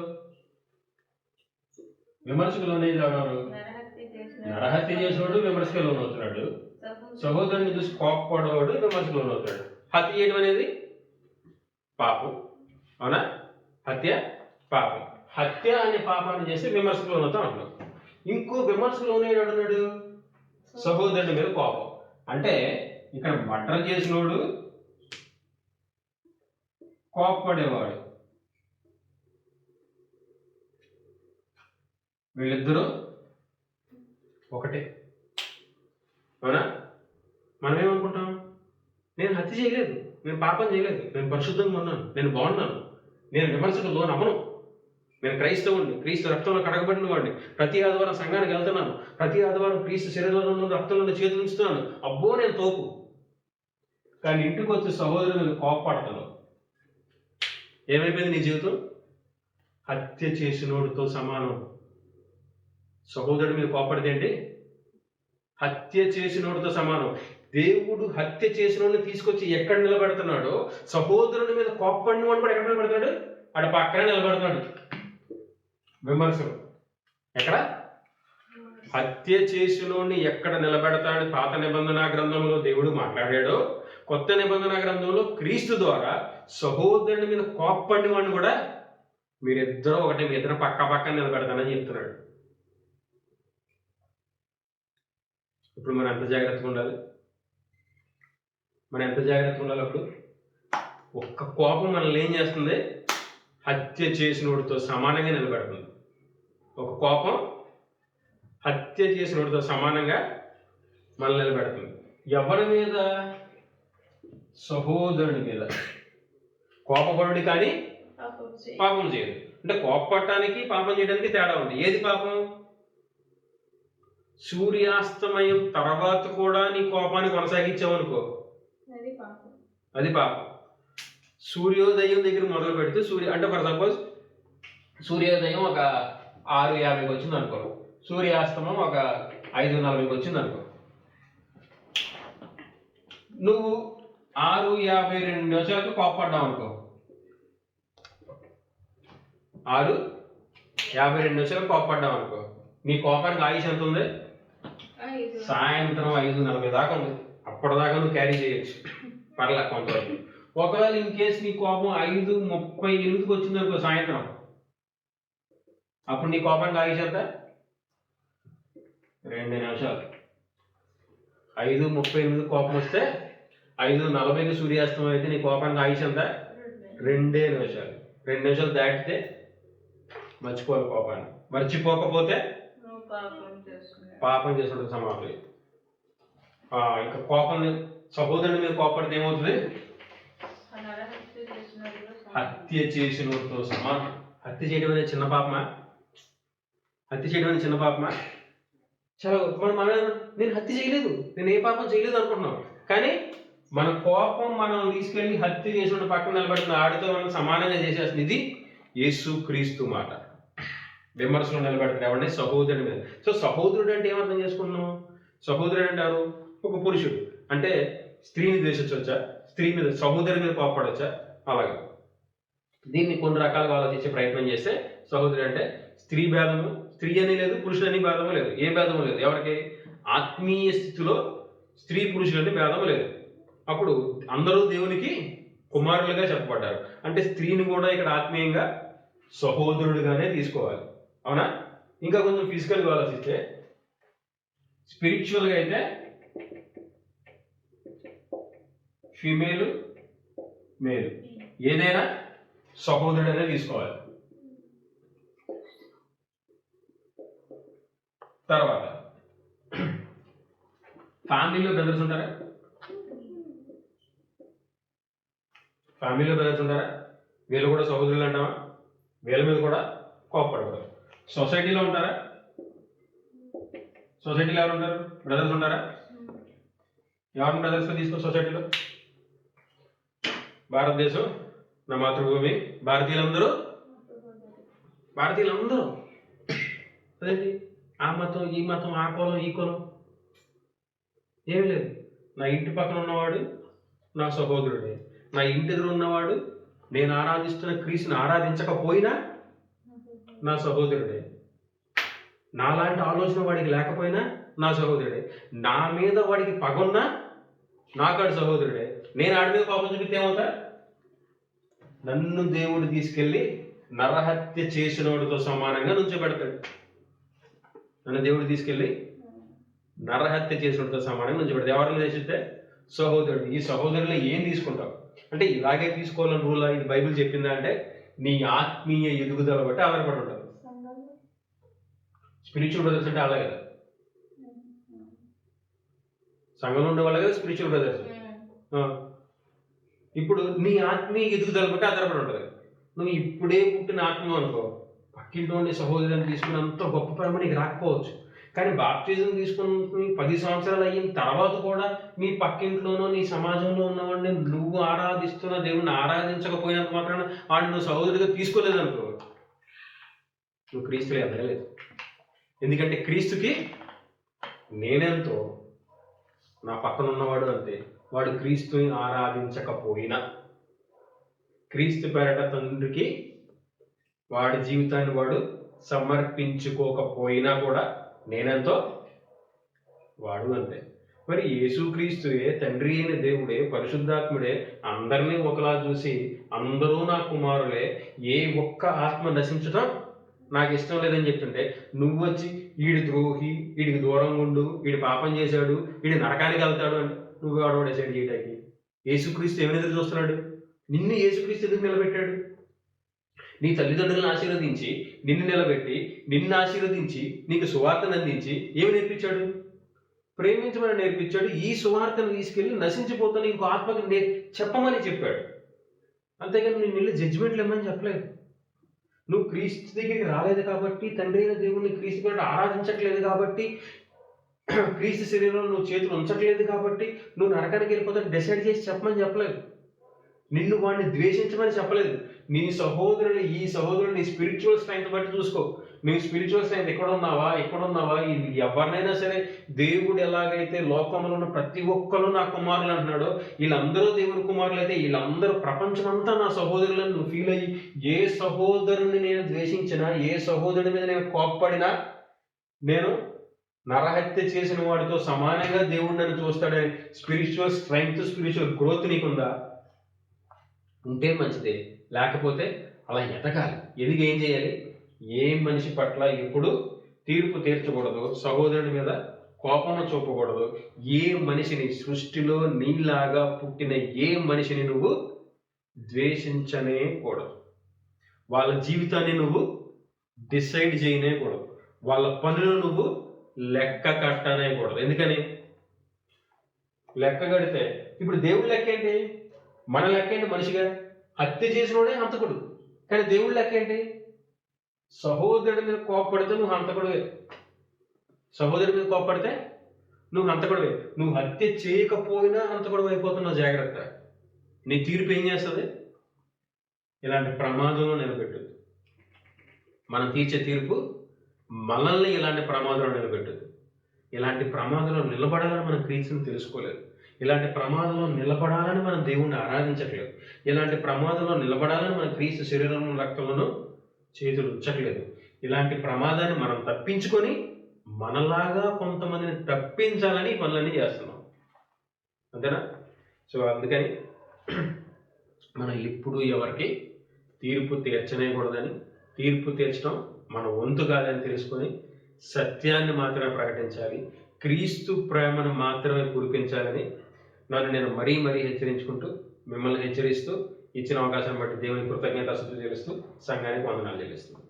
నరహత్య చేసినవాడు విమర్శకు లోనవుతున్నాడు. సహోదరుని చూసి కోపపడేవాడు విమర్శకు లోనవుతాడు. హత్య చేయడం అనేది పాపం, అవునా? హత్య పాపం. హత్య అనే పాపాన్ని చేసి విమర్శకు లోనవుతాం అంటున్నాడు. ఇంకో విమర్శకు లోనయ్యాడు అన్నాడు సహోదరుని మీద కోపం. అంటే ఇక్కడ మర్డర్ చేసినోడు కోపపడేవాడు, వీళ్ళిద్దరూ ఒకటే, అవునా? మనం ఏమనుకుంటాం? నేను హత్య చేయలేదు, నేను పాపం చేయలేదు, నేను పరిశుద్ధంగా ఉన్నాను, నేను బాగున్నాను, నేను విమర్శకు లోనవ్వను, నేను క్రైస్తవుడిని, క్రీస్తు రక్తంలో కడగబడిన వాడిని, ప్రతి ఆదివారం సంఘానికి వెళ్తున్నాను, ప్రతి ఆదివారం క్రీస్తు శరీరంలో రక్తంలో చేతులు ఉంచుతున్నాను, అబ్బో నేను తోపు. కానీ ఇంటికి వచ్చి సహోదరుని మీద కోపపడతాను. ఏమైపోయింది నీ జీవితం? హత్య చేసినోడితో సమానం. సహోదరుడి మీద కోపడితే ఏంటి? హత్య చేసినోడితో సమానం. దేవుడు హత్య చేసినోడిని తీసుకొచ్చి ఎక్కడ నిలబెడుతున్నాడో, సహోదరుని మీద కోపడిన వాడు కూడా ఎక్కడ నిలబెడతాడు? ఆడ పక్కనే నిలబెడుతున్నాడు. విమర్శలు ఎక్కడ? హత్య చేసినోడిని ఎక్కడ నిలబెడతాడు? పాత నిబంధన గ్రంథంలో దేవుడు మాట్లాడాడో, కొత్త నిబంధన గ్రంథంలో క్రీస్తు ద్వారా సహోదరుని మీద కోపడిన వాడిని కూడా మీరిద్దరూ ఒకటే, మీ ఇద్దరు పక్క పక్కన నిలబెడతానని చెప్తున్నాడు. ఇప్పుడు మనం ఎంత జాగ్రత్తగా ఉండాలి? అప్పుడు ఒక్క కోపం మనల్ని ఏం చేస్తుంది? హత్య చేసినోడితో సమానంగా నిలబెడుతుంది. ఒక కోపం హత్య చేసినోడితో సమానంగా మనల్ని నిలబెడుతుంది. ఎవరి మీద? సహోదరుడి మీద. కోపపడుడి కానీ పాపం చేయదు. అంటే కోపపడటానికి పాపం చేయడానికి తేడా ఉంది. ఏది పాపం? సూర్యాస్తమయం తర్వాత కూడా నీ కోపాన్ని కొనసాగించావనుకో, అది పాపం. సూర్యోదయం దగ్గర మొదలు పెడితే అంటే ఫర్ సపోజ్ సూర్యోదయం ఒక 6:50కి వచ్చింది అనుకో, సూర్యాస్తమం ఒక 5:40కి వచ్చింది అనుకో, నువ్వు 6:52 కోపపడ్డావు అనుకో, 6:52 కోపపడ్డావు అనుకో, నీ కోపానికి ఆయుష్ ఎంత ఉంది? సాయంత్రం 5:40 దాకా ఉంది. అప్పటిదాకా నువ్వు క్యారీ చేయొచ్చు, పర్లే కొంతవరకు. ఒకవేళ ఇన్ కేసు నీ కోపం 5:38కి వచ్చింది అనుకో సాయంత్రం, అప్పుడు నీ కోపానికి ఆయుష్ ఎంత? 2 నిమిషాలు. 5:38 కోపం వస్తే 5:40కి సూర్యాస్తమం అయితే నీ కోపానికి ఆయుష్ ఎంత? 2 నిమిషాలు. 2 నిమిషాలు దాటితే మర్చిపోవాలి కోపాన్ని. మర్చిపోకపోతే పాపం చేసినట్టు సమాప్తి. ఇంకా కోపం సహోదరుని మీద కోపడితే ఏమవుతుంది? హత్య చేసినతో సమానం. హత్య చేయడం అనేది చిన్న పాపమా? హత్య చేయడం అనేది చిన్న పాపమా? చాలా నేను హత్య చేయలేదు, నేను ఏ పాపం చేయలేదు అనుకుంటున్నాం. కానీ మన కోపం మనం తీసుకెళ్లి హత్య చేసిన పక్కన నిలబడుతున్న ఆడితో మనం సమానంగా చేసేస్తుంది. ఇది యేసు క్రీస్తు మాట. విమర్శలు నిలబెడతారు ఎవరిని? సహోదరుడి మీద. సో సహోదరుడు అంటే ఏమర్థం చేసుకుంటున్నాం? సహోదరుడు అంటారు ఒక పురుషుడు. అంటే స్త్రీని ద్వేషించవచ్చా? స్త్రీ మీద, సహోదరి మీద కోపడవచ్చా? అలాగే దీన్ని కొన్ని రకాలుగా ఆలోచించే ప్రయత్నం చేస్తే సహోదరి అంటే స్త్రీ భేదము, స్త్రీ అని లేదు, పురుషుడు అని భేదము లేదు, ఏ భేదము లేదు. ఎవరికి? ఆత్మీయ స్థితిలో స్త్రీ పురుషుడు అంటే భేదము లేదు. అప్పుడు అందరూ దేవునికి కుమారులుగా చెప్పబడ్డారు. అంటే స్త్రీని కూడా ఇక్కడ ఆత్మీయంగా సహోదరుడిగానే తీసుకోవాలి. అవునా? ఇంకా కొంచెం ఫిజికల్గా ఆలోచిస్తే, స్పిరిచువల్గా అయితే ఫీమేల్ మేల్ ఏదైనా సహోదరుడు అనేది తీసుకోవాలి. తర్వాత ఫ్యామిలీలో బ్రదర్స్ ఉంటారా? ఫ్యామిలీలో బ్రదర్స్ ఉంటారా? వీళ్ళు కూడా సహోదరులు అంటావా? వీళ్ళ మీద కూడా కోపపడకూడదు. సొసైటీలో ఉంటారా? సొసైటీలో ఎవరు ఉంటారు? బ్రదర్స్ ఉంటారా? ఎవరిని బ్రదర్స్గా తీసుకో సొసైటీలో? భారతదేశం నా మాతృభూమి, భారతీయులందరూ అదేంటి ఆ మతం ఈ మతం, ఆ కులం ఈ కులం ఏమీ లేదు. నా ఇంటి పక్కన ఉన్నవాడు నా సహోదరుడే. నా ఇంటి ఎదురు ఉన్నవాడు నేను ఆరాధిస్తున్న క్రీస్తుని ఆరాధించకపోయినా నా సహోదరుడే. నాలాంటి ఆలోచన వాడికి లేకపోయినా నా సహోదరుడే. నా మీద వాడికి పగున్నా నాకాడు సహోదరుడే. నేను ఆడి మీద కోపం చూపిస్తే ఏమవుతా? నన్ను దేవుడు తీసుకెళ్ళి నరహత్య చేసినోడితో సమానంగా నుంచోబెడతాడు. నన్ను దేవుడు తీసుకెళ్ళి నరహత్య చేసినోడితో సమానంగా నుంచోబెడతాడు. ఎవరిని చేసిస్తే? సహోదరుడు. ఈ సహోదరులు ఏం తీసుకుంటావు అంటే ఇలాగే తీసుకోవాలని రూలా? ఇది బైబిల్ చెప్పిందా అంటే నీ ఆత్మీయ ఎదుగుదల బట్టి ఆధారపడి ఉంటుంది. స్పిరిచువల్ బ్రదర్స్ అంటే అలాగే కదా, సంఘంలో ఉండే వాళ్ళే కదా స్పిరిచువల్ బ్రదర్స్. ఇప్పుడు నీ ఆత్మీయ ఎదుగుదల బట్టి ఆధారపడి ఉంటుంది. నువ్వు ఇప్పుడే పుట్టిన ఆత్మ అనుకో, పక్కింటి ఉండే సహోదరుని తీసుకున్నంత గొప్ప ప్రేమ నీకు రాకపోవచ్చు. కానీ బాప్టిజం తీసుకుని 10 సంవత్సరాలు అయిన తర్వాత కూడా మీ పక్కింట్లోనో నీ సమాజంలో ఉన్నవాడిని నువ్వు ఆరాధిస్తున్న దేవుడిని ఆరాధించకపోయినంత మాత్రాన వాడిని నువ్వు సహోదరుడిగా తీసుకోలేదు అనుకో, నువ్వు క్రీస్తులో ఎదగలేదు. ఎందుకంటే క్రీస్తుకి నేనెంతో నా పక్కన ఉన్నవాడు అంతే. వాడు క్రీస్తుని ఆరాధించకపోయినా, క్రీస్తు పేరట తండ్రికి వాడి జీవితాన్ని వాడు సమర్పించుకోకపోయినా కూడా నేనెంతో వాడు అంతే. మరి యేసుక్రీస్తుయే, తండ్రి అయిన దేవుడే, పరిశుద్ధాత్ముడే అందరినీ ఒకలా చూసి అందరూ నా కుమారులే, ఏ ఒక్క ఆత్మ నశించటం నాకు ఇష్టం లేదని చెప్తుంటే నువ్వు వచ్చి వీడి ద్రోహి, వీడికి దూరంగా ఉండు, వీడి పాపం చేశాడు, వీడి నరకానికి వెళ్తాడు అని నువ్వు ఆడవాడేసాడు చేయటానికి. యేసుక్రీస్తు ఏమైనా ఎదురు చూస్తున్నాడు? నిన్ను యేసుక్రీస్తు ఎందుకు నిలబెట్టాడు? నీ తల్లిదండ్రులను ఆశీర్వదించి, నిన్ను నిలబెట్టి, నిన్ను ఆశీర్వదించి, నీకు సువార్తను అందించి ఏమి నేర్పించాడు? ప్రేమించమని నేర్పించాడు. ఈ సువార్తను తీసుకెళ్ళి నశించిపోతున్న ఇంకో ఆత్మకి చెప్పమని చెప్పాడు. అంతేగాని నేను వెళ్ళి జడ్జిమెంట్లు ఇమ్మని చెప్పలేదు. నువ్వు క్రీస్తు దగ్గరికి రాలేదు కాబట్టి, తండ్రి అయిన దేవుడిని క్రీస్తు కూడా ఆరాధించట్లేదు కాబట్టి, క్రీస్తు శరీరంలో నువ్వు చేతులు ఉంచట్లేదు కాబట్టి నువ్వు నరకానికి వెళ్ళిపోతావు డిసైడ్ చేసి చెప్పమని చెప్పలేదు. నిన్ను వాడిని ద్వేషించమని చెప్పలేదు. నీ సహోదరుని, ఈ సహోదరుని నీ స్పిరిచువల్ స్ట్రెంగ్త్ బట్టి చూసుకో. నువ్వు స్పిరిచువల్ స్ట్రెంగ్త్ ఎక్కడున్నావా ఎవరినైనా సరే దేవుడు ఎలాగైతే లోకంలో ఉన్న ప్రతి ఒక్కరు నా కుమారులు అంటున్నాడో, వీళ్ళందరూ దేవుని కుమారులు అయితే వీళ్ళందరూ ప్రపంచమంతా నా సహోదరులను నువ్వు ఫీల్ అయ్యి, ఏ సహోదరుని నేను ద్వేషించినా, ఏ సహోదరుని మీద నేను కోప్పడినా, నేను నరహత్య చేసిన వాడితో సమానంగా దేవుడు నన్ను చూస్తాడని స్పిరిచువల్ స్ట్రెంగ్త్, స్పిరిచువల్ గ్రోత్ నీకుందా? ఉంటే మంచిదే, లేకపోతే అలా ఎదగాలి. ఎదిగి ఏం చేయాలి? ఏ మనిషి పట్ల ఎప్పుడు తీర్పు తీర్చకూడదు, సహోదరుని మీద కోపం చూపకూడదు. ఏ మనిషిని, సృష్టిలో నీలాగా పుట్టిన ఏ మనిషిని నువ్వు ద్వేషించనే కూడదు. వాళ్ళ జీవితాన్ని నువ్వు డిసైడ్ చేయనే కూడదు. వాళ్ళ పనులు నువ్వు లెక్క కట్టనే కూడదు. ఎందుకని? లెక్క కడితే ఇప్పుడు దేవుడి లెక్క ఏంటి? మన లెక్క ఏంటి? మనిషిగా హత్య చేసినోడే హంతకుడు. కానీ దేవుడి లెక్క ఏంటి? సహోదరుడి మీద కోప్పడితే నువ్వు హంతకుడివే. సహోదరుడి మీద కోప్పడితే నువ్వు హంతకుడివే. నువ్వు హత్య చేయకపోయినా హంతకుడు అయిపోతున్నావు. జాగ్రత్త. నీ తీర్పు ఏం చేస్తుంది? ఇలాంటి ప్రమాదంలో నిలబెట్టు. మనం తీర్చే తీర్పు మనల్ని ఇలాంటి ప్రమాదంలో నిలబెట్టదు. ఇలాంటి ప్రమాదంలో నిలబడాలని మనం క్రీస్తుని తెలుసుకోలేదు. ఇలాంటి ప్రమాదంలో నిలబడాలని మనం దేవుణ్ణి ఆరాధించట్లేదు. ఇలాంటి ప్రమాదంలో నిలబడాలని మన క్రీస్తు శరీరంలో రక్తంలోనూ చేతులు ఉంచట్లేదు. ఇలాంటి ప్రమాదాన్ని మనం తప్పించుకొని మనలాగా కొంతమందిని తప్పించాలని పనులన్నీ చేస్తున్నాం. అంతేనా? సో అందుకని మనం ఎప్పుడు ఎవరికి తీర్పు తీర్చనేకూడదని, తీర్పు తీర్చడం మన వంతు కాదని తెలుసుకొని సత్యాన్ని మాత్రమే ప్రకటించాలి, క్రీస్తు ప్రేమను మాత్రమే కురిపించాలని నన్ను నేను మరీ హెచ్చరించుకుంటూ, మిమ్మల్ని హెచ్చరిస్తూ, ఇచ్చిన అవకాశాన్ని బట్టి దేవుని కృతజ్ఞతాస్తుతులు చెల్లిస్తూ సంఘానికి వందనాలు చెల్లిస్తున్నాను.